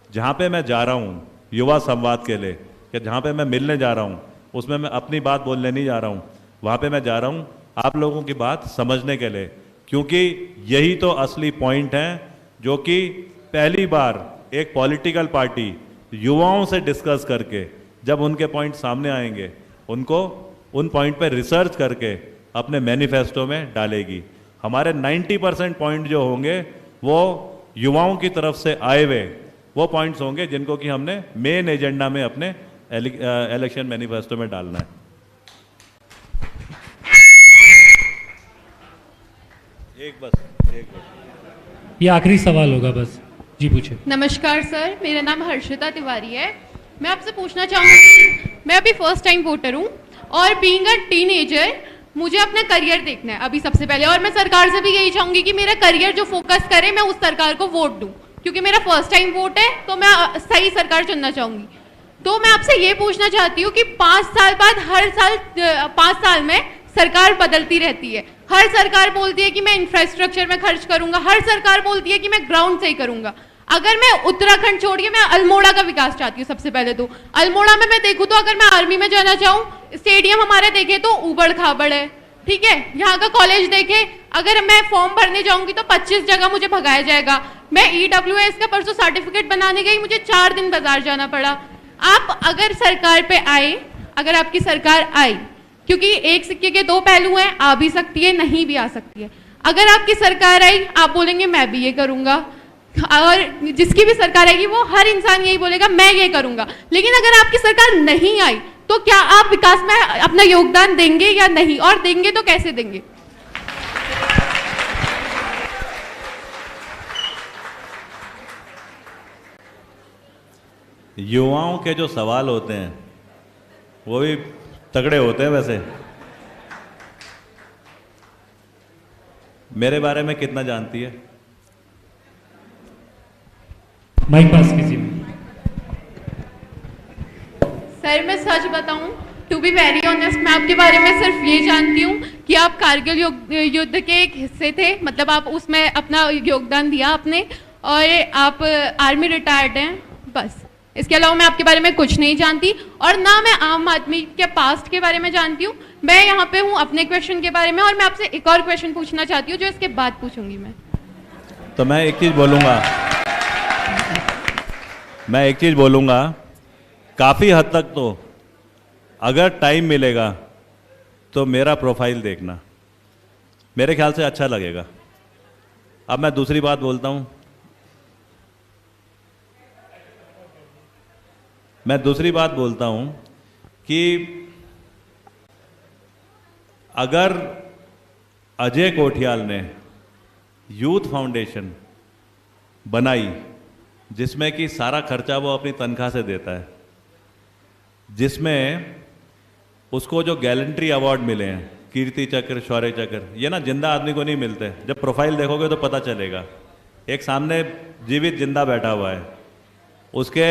जहाँ पे मैं जा रहा हूँ युवा संवाद के लिए, कि जहाँ पे मैं मिलने जा रहा हूँ, उसमें मैं अपनी बात बोलने नहीं जा रहा हूँ, वहाँ पे मैं जा रहा हूँ आप लोगों की बात समझने के लिए, क्योंकि यही तो असली पॉइंट हैं जो कि पहली बार एक पॉलिटिकल पार्टी युवाओं से डिस्कस करके जब उनके पॉइंट सामने आएंगे, उनको उन पॉइंट पे रिसर्च करके अपने मैनिफेस्टो में डालेगी। हमारे 90% पॉइंट जो होंगे वो युवाओं की तरफ से आए हुए वो पॉइंट्स होंगे जिनको कि हमने मेन एजेंडा में अपने इलेक्शन मैनिफेस्टो में डालना है। एक ये आखिरी सवाल होगा बस। जी पूछे। नमस्कार सर, मेरा नाम हर्षिता तिवारी है। मैं आपसे पूछना चाहूँगी, मैं अभी फर्स्ट टाइम वोटर हूँ और बीइंग अ टीनेजर मुझे अपना करियर देखना है अभी सबसे पहले, और मैं सरकार से भी यही चाहूँगी कि मेरा करियर जो फोकस करे मैं उस सरकार को वोट दूँ, क्योंकि मेरा फर्स्ट टाइम वोट है तो मैं सही सरकार चुनना चाहूँगी। तो मैं आपसे ये पूछना चाहती हूँ कि 5 साल बाद हर साल 5 साल में सरकार बदलती रहती है। हर सरकार बोलती है कि मैं इंफ्रास्ट्रक्चर में खर्च करूंगा, हर सरकार बोलती है कि मैं ग्राउंड से ही करूंगा। अगर मैं उत्तराखंड छोड़िए, मैं अल्मोड़ा का विकास चाहती हूँ सबसे पहले तो। अल्मोड़ा में मैं देखूँ तो अगर मैं आर्मी में जाना चाहूँ, स्टेडियम हमारे देखे तो उबड़ खाबड़ है, ठीक है। यहाँ का कॉलेज देखे, अगर मैं फॉर्म भरने जाऊंगी तो 25 जगह मुझे भगाया जाएगा। मैं EWS का परसों सर्टिफिकेट बनाने गई, मुझे 4 दिन बाजार जाना पड़ा। आप अगर सरकार पे आए, अगर आपकी सरकार आई, क्योंकि एक सिक्के के 2 पहलू हैं, आ भी सकती है नहीं भी आ सकती है। अगर आपकी सरकार आई, आप बोलेंगे मैं भी ये करूंगा, और जिसकी भी सरकार आएगी वो हर इंसान यही बोलेगा मैं ये करूंगा। लेकिन अगर आपकी सरकार नहीं आई तो क्या आप विकास में अपना योगदान देंगे या नहीं, और देंगे तो कैसे देंगे? युवाओं के जो सवाल होते हैं वो भी तगड़े होते हैं। वैसे मेरे बारे में कितना जानती है? माइक पास कीजिए। सर मैं सच बताऊं, टू बी वेरी ऑनेस्ट, मैं आपके बारे में सिर्फ ये जानती हूँ कि आप कारगिल युद्ध के एक हिस्से थे, मतलब आप उसमें अपना योगदान दिया आपने, और आप आर्मी रिटायर्ड हैं, बस। इसके अलावा मैं आपके बारे में कुछ नहीं जानती, और ना मैं आम आदमी के पास्ट के बारे में जानती हूँ। मैं यहाँ पे हूँ अपने क्वेश्चन के बारे में, और मैं आपसे एक और क्वेश्चन पूछना चाहती हूँ जो इसके बाद पूछूंगी मैं। तो मैं एक चीज बोलूँगा, काफ़ी हद तक तो अगर टाइम मिलेगा तो मेरा प्रोफाइल देखना, मेरे ख्याल से अच्छा लगेगा। अब मैं दूसरी बात बोलता हूँ, कि अगर अजय कोठियाल ने यूथ फाउंडेशन बनाई जिसमें कि सारा खर्चा वो अपनी तनख्वाह से देता है, जिसमें उसको जो गैलेंट्री अवार्ड मिले हैं, कीर्ति चक्र, शौर्य चक्र, ये ना जिंदा आदमी को नहीं मिलते। जब प्रोफाइल देखोगे तो पता चलेगा। एक सामने जीवित जिंदा बैठा हुआ है, उसके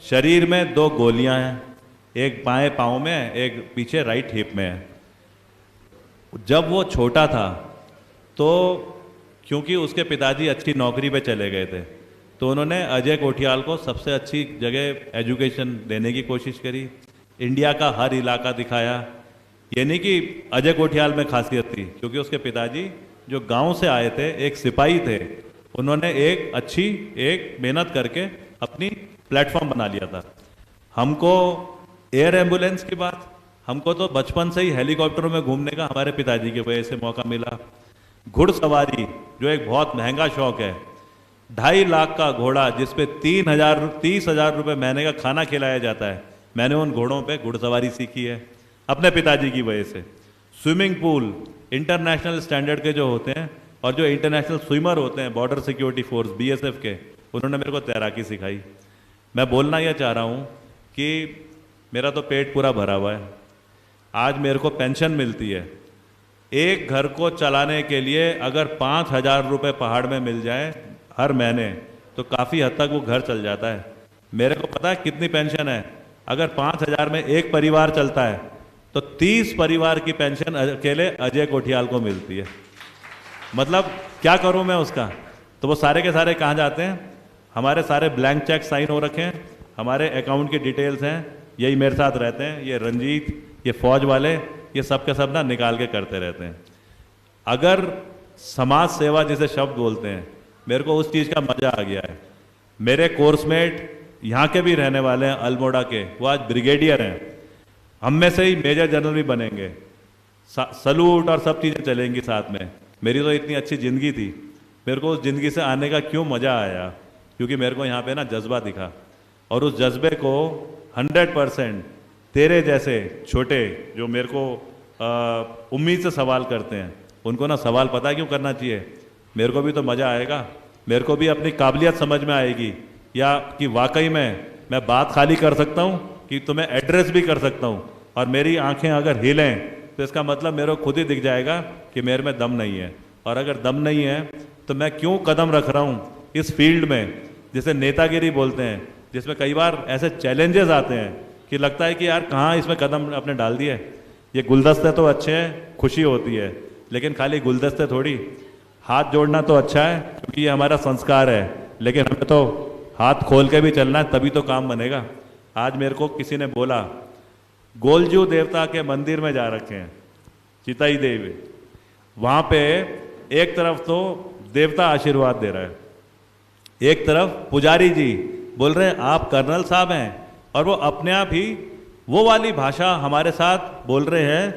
शरीर में 2 गोलियां हैं, एक बाएं पाँव में है, एक पीछे राइट हिप में है। जब वो छोटा था तो क्योंकि उसके पिताजी अच्छी नौकरी पे चले गए थे, तो उन्होंने अजय कोठियाल को सबसे अच्छी जगह एजुकेशन देने की कोशिश करी, इंडिया का हर इलाका दिखाया। ये नहीं कि अजय कोठियाल में खासियत थी, क्योंकि उसके पिताजी जो गांव से आए थे, एक सिपाही थे, उन्होंने एक मेहनत करके अपनी प्लेटफॉर्म बना लिया था। हमको एयर एम्बुलेंस की बात, हमको तो बचपन से ही हेलीकॉप्टरों में घूमने का हमारे पिताजी की वजह से मौका मिला। घुड़सवारी जो एक बहुत महंगा शौक है, 2.5 लाख का घोड़ा जिसपे 30,000 रुपये महीने का खाना खिलाया जाता है, मैंने उन घोड़ों पे घुड़सवारी सीखी है अपने पिताजी की वजह से। स्विमिंग पूल इंटरनेशनल स्टैंडर्ड के जो होते हैं, और जो इंटरनेशनल स्विमर होते हैं बॉर्डर सिक्योरिटी फोर्स BSF के, उन्होंने मेरे को तैराकी सिखाई। मैं बोलना यह चाह रहा हूँ कि मेरा तो पेट पूरा भरा हुआ है, आज मेरे को पेंशन मिलती है। एक घर को चलाने के लिए अगर 5,000 रुपये पहाड़ में मिल जाए हर महीने, तो काफ़ी हद तक वो घर चल जाता है। मेरे को पता है कितनी पेंशन है, अगर 5,000 में एक परिवार चलता है तो 30 परिवार की पेंशन अकेले अजय कोठियाल को मिलती है। मतलब क्या करूं मैं उसका? तो वो सारे के सारे कहाँ जाते हैं? हमारे सारे ब्लैंक चेक साइन हो रखे हैं, हमारे अकाउंट की डिटेल्स हैं, यही मेरे साथ रहते हैं, ये रंजीत, ये फौज वाले, ये सब के सब ना निकाल के करते रहते हैं। अगर समाज सेवा जिसे शब्द बोलते हैं, मेरे को उस चीज़ का मज़ा आ गया है। मेरे कोर्समेट यहाँ के भी रहने वाले हैं, अल्मोड़ा के, वो आज ब्रिगेडियर हैं, हम में से ही मेजर जनरल भी बनेंगे, सलूट और सब चीज़ें चलेंगी साथ में। मेरी तो इतनी अच्छी ज़िंदगी थी, मेरे को उस ज़िंदगी से आने का क्यों मज़ा आया? क्योंकि मेरे को यहाँ पे ना जज्बा दिखा, और उस जज्बे को 100% तेरे जैसे छोटे जो मेरे को उम्मीद से सवाल करते हैं, उनको ना सवाल पता है क्यों करना चाहिए? मेरे को भी तो मज़ा आएगा, मेरे को भी अपनी काबिलियत समझ में आएगी, या कि वाकई में मैं बात खाली कर सकता हूँ कि तुम्हें एड्रेस भी कर सकता हूँ, और मेरी आंखें अगर हिलें तो इसका मतलब मेरे को खुद ही दिख जाएगा कि मेरे में दम नहीं है। और अगर दम नहीं है तो मैं क्यों कदम रख रहा हूँ इस फील्ड में जिसे नेतागिरी बोलते हैं, जिसमें कई बार ऐसे चैलेंजेस आते हैं कि लगता है कि यार कहाँ इसमें कदम अपने डाल दिए। ये गुलदस्ते तो अच्छे हैं, खुशी होती है, लेकिन खाली गुलदस्ते थोड़ी, हाथ जोड़ना तो अच्छा है क्योंकि ये हमारा संस्कार है, लेकिन हमें तो हाथ खोल के भी चलना है, तभी तो काम बनेगा। आज मेरे को किसी ने बोला गोलजू देवता के मंदिर में जा रखे हैं, चिताई देवी, वहाँ पे एक तरफ तो देवता आशीर्वाद दे रहा है, एक तरफ पुजारी जी बोल रहे हैं आप कर्नल साहब हैं, और वो अपने आप ही वो वाली भाषा हमारे साथ बोल रहे हैं,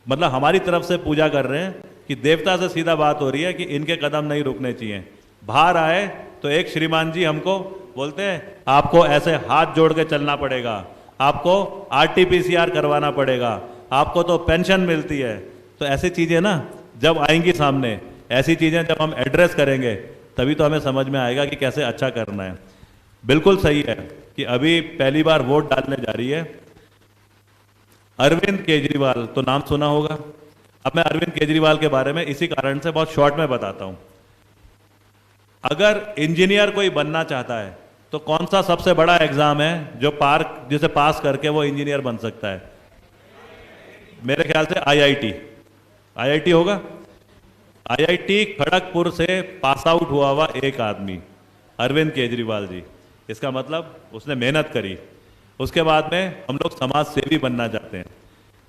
मतलब हमारी तरफ से पूजा कर रहे हैं कि देवता से सीधा बात हो रही है कि इनके कदम नहीं रुकने चाहिए। बाहर आए तो एक श्रीमान जी हमको बोलते हैं आपको ऐसे हाथ जोड़ के चलना पड़ेगा, आपको RT-PCR करवाना पड़ेगा, आपको तो पेंशन मिलती है। तो ऐसी चीज़ें ना जब आएंगी सामने, ऐसी चीज़ें जब हम एड्रेस करेंगे तभी तो हमें समझ में आएगा कि कैसे अच्छा करना है। बिल्कुल सही है कि अभी पहली बार वोट डालने जा रही है अरविंद केजरीवाल, तो नाम सुना होगा। अब मैं अरविंद केजरीवाल के बारे में इसी कारण से बहुत शॉर्ट में बताता हूं। अगर इंजीनियर कोई बनना चाहता है तो कौन सा सबसे बड़ा एग्जाम है जो जिसे पास करके वो इंजीनियर बन सकता है? मेरे ख्याल से IIT होगा। IIT खड़गपुर से पास आउट हुआ एक आदमी अरविंद केजरीवाल जी। इसका मतलब उसने मेहनत करी। उसके बाद में हम लोग समाज सेवी बनना चाहते हैं।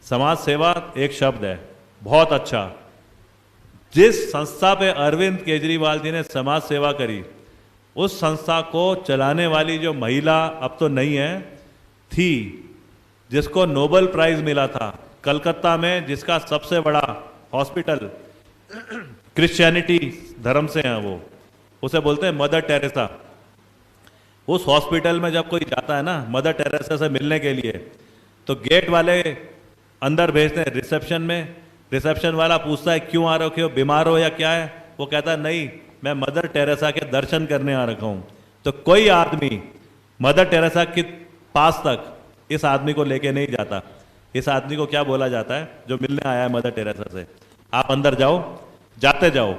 समाज सेवा एक शब्द है, बहुत अच्छा। जिस संस्था पे अरविंद केजरीवाल जी ने समाज सेवा करी, उस संस्था को चलाने वाली जो महिला अब तो नहीं है, थी, जिसको नोबेल प्राइज मिला था कलकत्ता में, जिसका सबसे बड़ा हॉस्पिटल क्रिश्चियनिटी धर्म से है, वो उसे बोलते हैं मदर टेरेसा। उस हॉस्पिटल में जब कोई जाता है ना मदर टेरेसा से मिलने के लिए, तो गेट वाले अंदर भेजते हैं रिसेप्शन में। रिसेप्शन वाला पूछता है क्यों आ रखे हो, बीमार हो या क्या है? वो कहता है नहीं, मैं मदर टेरेसा के दर्शन करने आ रखा हूँ। तो कोई आदमी मदर टेरेसा के पास तक इस आदमी को लेके नहीं जाता। इस आदमी को क्या बोला जाता है जो मिलने आया है मदर टेरेसा से? आप अंदर जाओ, जाते जाओ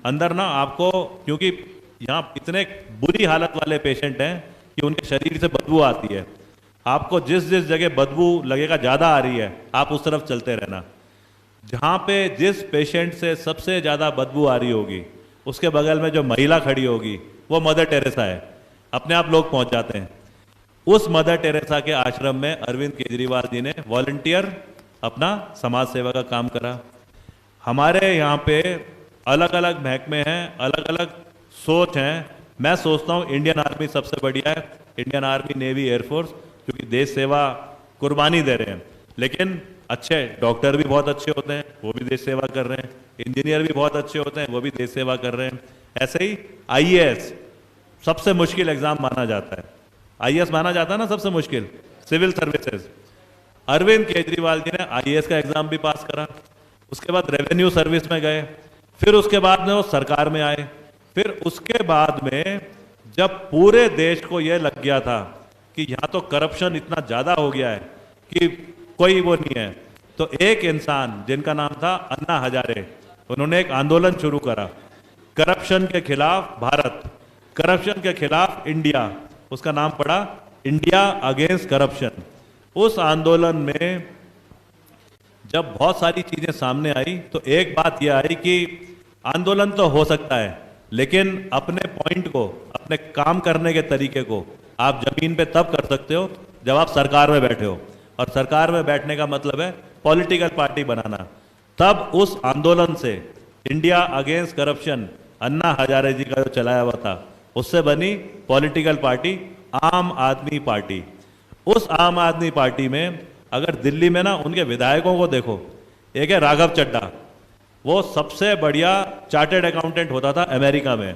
अंदर ना, आपको क्योंकि यहाँ इतने बुरी हालत वाले पेशेंट हैं कि उनके शरीर से बदबू आती है। आपको जिस जिस जगह बदबू लगेगा ज़्यादा आ रही है, आप उस तरफ चलते रहना। जहाँ पे जिस पेशेंट से सबसे ज़्यादा बदबू आ रही होगी, उसके बगल में जो महिला खड़ी होगी वो मदर टेरेसा है। अपने आप लोग पहुँच जाते हैं। उस मदर टेरेसा के आश्रम में अरविंद केजरीवाल जी ने वॉलंटियर अपना समाज सेवा का काम करा। हमारे यहाँ पे अलग अलग महकमे हैं, अलग अलग सोच हैं। मैं सोचता हूँ इंडियन आर्मी सबसे बढ़िया है। इंडियन आर्मी, नेवी, एयरफोर्स, क्योंकि देश सेवा कुर्बानी दे रहे हैं। लेकिन अच्छे डॉक्टर भी बहुत अच्छे होते हैं, वो भी देश सेवा कर रहे हैं। इंजीनियर भी बहुत अच्छे होते हैं, वो भी देश सेवा कर रहे हैं। ऐसे ही IAS सबसे मुश्किल एग्जाम माना जाता है। IAS माना जाता है ना सबसे मुश्किल, सिविल सर्विसेज। अरविंद केजरीवाल जी ने IAS का एग्जाम भी पास करा। उसके बाद रेवेन्यू सर्विस में गए, फिर उसके बाद में वो सरकार में आए। फिर उसके बाद में जब पूरे देश को यह लग गया था कि यहाँ तो करप्शन इतना ज़्यादा हो गया है कि कोई वो नहीं है, तो एक इंसान जिनका नाम था अन्ना हजारे, उन्होंने एक आंदोलन शुरू करा, करप्शन के खिलाफ भारत, करप्शन के खिलाफ इंडिया। उसका नाम पड़ा इंडिया अगेंस्ट करप्शन। उस आंदोलन में जब बहुत सारी चीज़ें सामने आई तो एक बात यह आई कि आंदोलन तो हो सकता है, लेकिन अपने पॉइंट को, अपने काम करने के तरीके को आप जमीन पे तब कर सकते हो जब आप सरकार में बैठे हो। और सरकार में बैठने का मतलब है पॉलिटिकल पार्टी बनाना। तब उस आंदोलन से India against corruption Anna Hazare जी का जो चलाया हुआ था, उससे बनी पॉलिटिकल पार्टी आम आदमी पार्टी। उस आम आदमी पार्टी में अगर दिल्ली में ना उनके विधायकों को देखो, एक है राघव चड्ढा, वो सबसे बढ़िया चार्टर्ड अकाउंटेंट होता था अमेरिका में।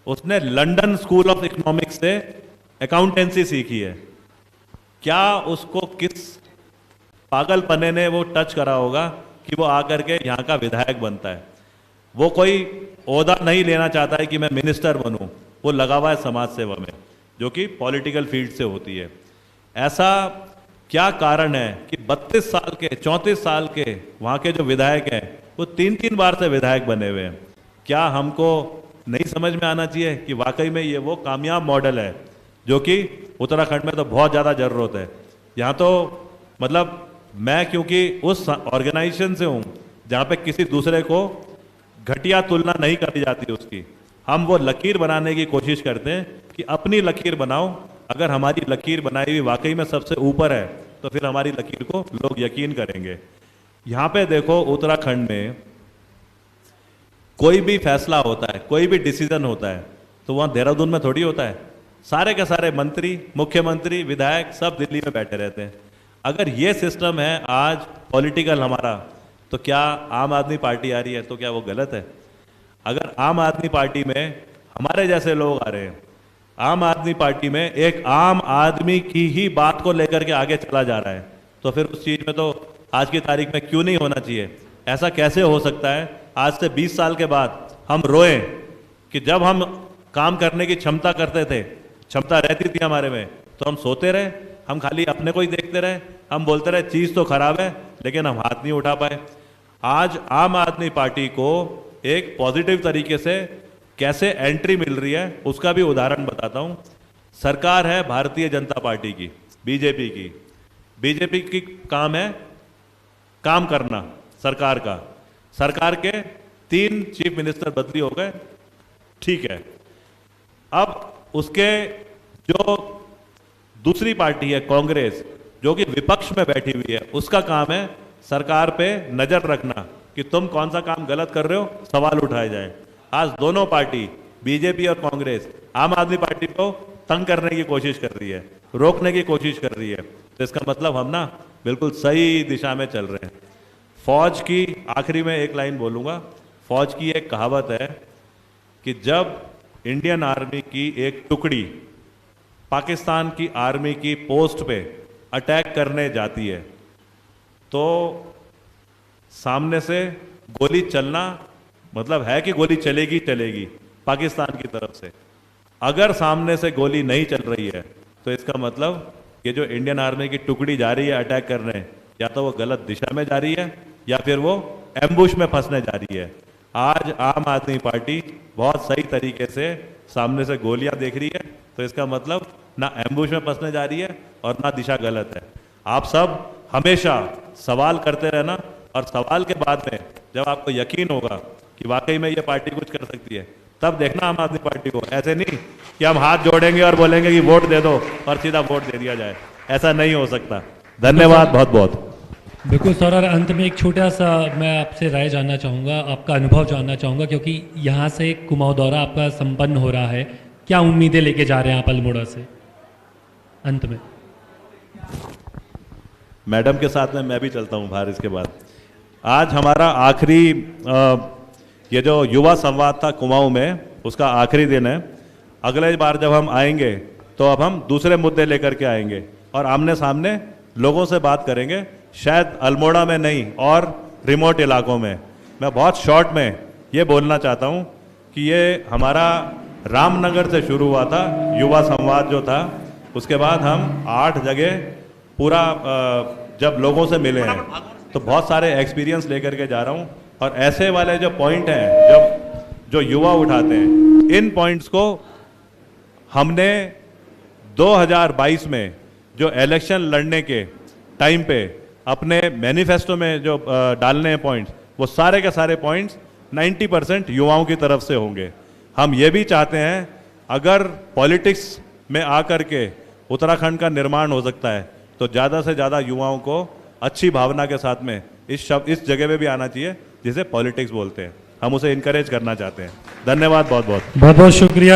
उसने लंदन स्कूल ऑफ इकोनॉमिक्स से अकाउंटेंसी सीखी है। क्या उसको किस पागलपने ने वो टच करा होगा कि वो आकर के यहाँ का विधायक बनता है? वो कोई ओहदा नहीं लेना चाहता है कि मैं मिनिस्टर बनूं, वो लगा हुआ है समाज सेवा में, जो कि पॉलिटिकल फील्ड से होती है। ऐसा क्या कारण है कि 32 साल के, 34 साल के वहाँ के जो विधायक हैं वो 3-3 बार से विधायक बने हुए हैं? क्या हमको नहीं समझ में आना चाहिए कि वाकई में ये वो कामयाब मॉडल है जो कि उत्तराखंड में तो बहुत ज़्यादा ज़रूरत है। यहाँ तो मतलब मैं क्योंकि उस ऑर्गेनाइजेशन से हूँ जहाँ पे किसी दूसरे को घटिया तुलना नहीं करी जाती उसकी, हम वो लकीर बनाने की कोशिश करते हैं कि अपनी लकीर बनाओ। अगर हमारी लकीर बनाई हुई वाकई में सबसे ऊपर है तो फिर हमारी लकीर को लोग यकीन करेंगे। यहाँ पे देखो उत्तराखंड में कोई भी फैसला होता है, कोई भी डिसीजन होता है तो वहाँ देहरादून में थोड़ी होता है। सारे के सारे मंत्री, मुख्यमंत्री, विधायक सब दिल्ली में बैठे रहते हैं। अगर ये सिस्टम है आज पॉलिटिकल हमारा, तो क्या आम आदमी पार्टी आ रही है तो क्या वो गलत है? अगर आम आदमी पार्टी में हमारे जैसे लोग आ रहे हैं, आम आदमी पार्टी में एक आम आदमी की ही बात को लेकर के आगे चला जा रहा है, तो फिर उस चीज़ में तो आज की तारीख में क्यों नहीं होना चाहिए? ऐसा कैसे हो सकता है आज से 20 साल के बाद हम रोएं कि जब हम काम करने की क्षमता करते थे, क्षमता रहती थी हमारे में, तो हम सोते रहे, हम खाली अपने को ही देखते रहे, हम बोलते रहे चीज़ तो खराब है, लेकिन हम हाथ नहीं उठा पाए। आज आम आदमी पार्टी को एक पॉजिटिव तरीके से कैसे एंट्री मिल रही है उसका भी उदाहरण बताता हूं। सरकार है भारतीय जनता पार्टी की, बीजेपी की। बीजेपी की काम है काम करना सरकार का। सरकार के 3 चीफ मिनिस्टर बदली हो गए, ठीक है। अब उसके जो दूसरी पार्टी है कांग्रेस, जो कि विपक्ष में बैठी हुई है, उसका काम है सरकार पे नजर रखना कि तुम कौन सा काम गलत कर रहे हो, सवाल उठाए जाए। आज दोनों पार्टी बीजेपी और कांग्रेस आम आदमी पार्टी को तंग करने की कोशिश कर रही है, रोकने की कोशिश कर रही है। तो इसका मतलब हम ना बिल्कुल सही दिशा में चल रहे हैं। फौज की आखिरी में एक लाइन बोलूंगा। फौज की एक कहावत है कि जब इंडियन आर्मी की एक टुकड़ी पाकिस्तान की आर्मी की पोस्ट पे अटैक करने जाती है तो सामने से गोली चलना मतलब है कि गोली चलेगी चलेगी पाकिस्तान की तरफ से। अगर सामने से गोली नहीं चल रही है तो इसका मतलब ये जो इंडियन आर्मी की टुकड़ी जा रही है अटैक करने, या तो वो गलत दिशा में जा रही है या फिर वो एम्बुश में फंसने जा रही है। आज आम आदमी पार्टी बहुत सही तरीके से सामने से गोलियां देख रही है, तो इसका मतलब ना एम्बुश में फंसने जा रही है और ना दिशा गलत है। आप सब हमेशा सवाल करते रहना, और सवाल के बाद में जब आपको यकीन होगा कि वाकई में ये पार्टी कुछ कर सकती है, तब देखना आम आदमी पार्टी को। ऐसे नहीं कि हम हाथ जोड़ेंगे और बोलेंगे कि वोट दे दो और सीधा वोट दे दिया जाए, ऐसा नहीं हो सकता। धन्यवाद बहुत बहुत। बिल्कुल सर, और अंत में एक छोटा सा मैं आपसे राय जानना चाहूँगा, आपका अनुभव जानना चाहूँगा, क्योंकि यहाँ से कुमाऊं दौरा आपका संपन्न हो रहा है, क्या उम्मीदें लेके जा रहे हैं आप अल्मोड़ा से अंत में? मैडम के साथ में मैं भी चलता हूँ बाहर इसके बाद। आज हमारा आखिरी ये जो युवा संवाद था कुमाऊं में, उसका आखिरी दिन है। अगले बार जब हम आएंगे तो अब हम दूसरे मुद्दे लेकर के आएंगे और आमने सामने लोगों से बात करेंगे, शायद अल्मोड़ा में नहीं और रिमोट इलाकों में। मैं बहुत शॉर्ट में ये बोलना चाहता हूँ कि ये हमारा रामनगर से शुरू हुआ था युवा संवाद जो था, उसके बाद हम 8 जगह पूरा जब लोगों से मिले हैं तो बहुत सारे एक्सपीरियंस लेकर के जा रहा हूँ। और ऐसे वाले जो पॉइंट हैं जो युवा उठाते हैं, इन पॉइंट्स को हमने 2022 में जो इलेक्शन लड़ने के टाइम पे अपने मैनिफेस्टो में जो डालने हैं पॉइंट्स, वो सारे के सारे पॉइंट्स 90% युवाओं की तरफ से होंगे। हम ये भी चाहते हैं अगर पॉलिटिक्स में आकर के उत्तराखंड का निर्माण हो सकता है तो ज़्यादा से ज़्यादा युवाओं को अच्छी भावना के साथ में इस जगह पे भी आना चाहिए जिसे पॉलिटिक्स बोलते हैं। हम उसे इनकरेज करना चाहते हैं। धन्यवाद बहुत बहुत। बहुत बहुत शुक्रिया।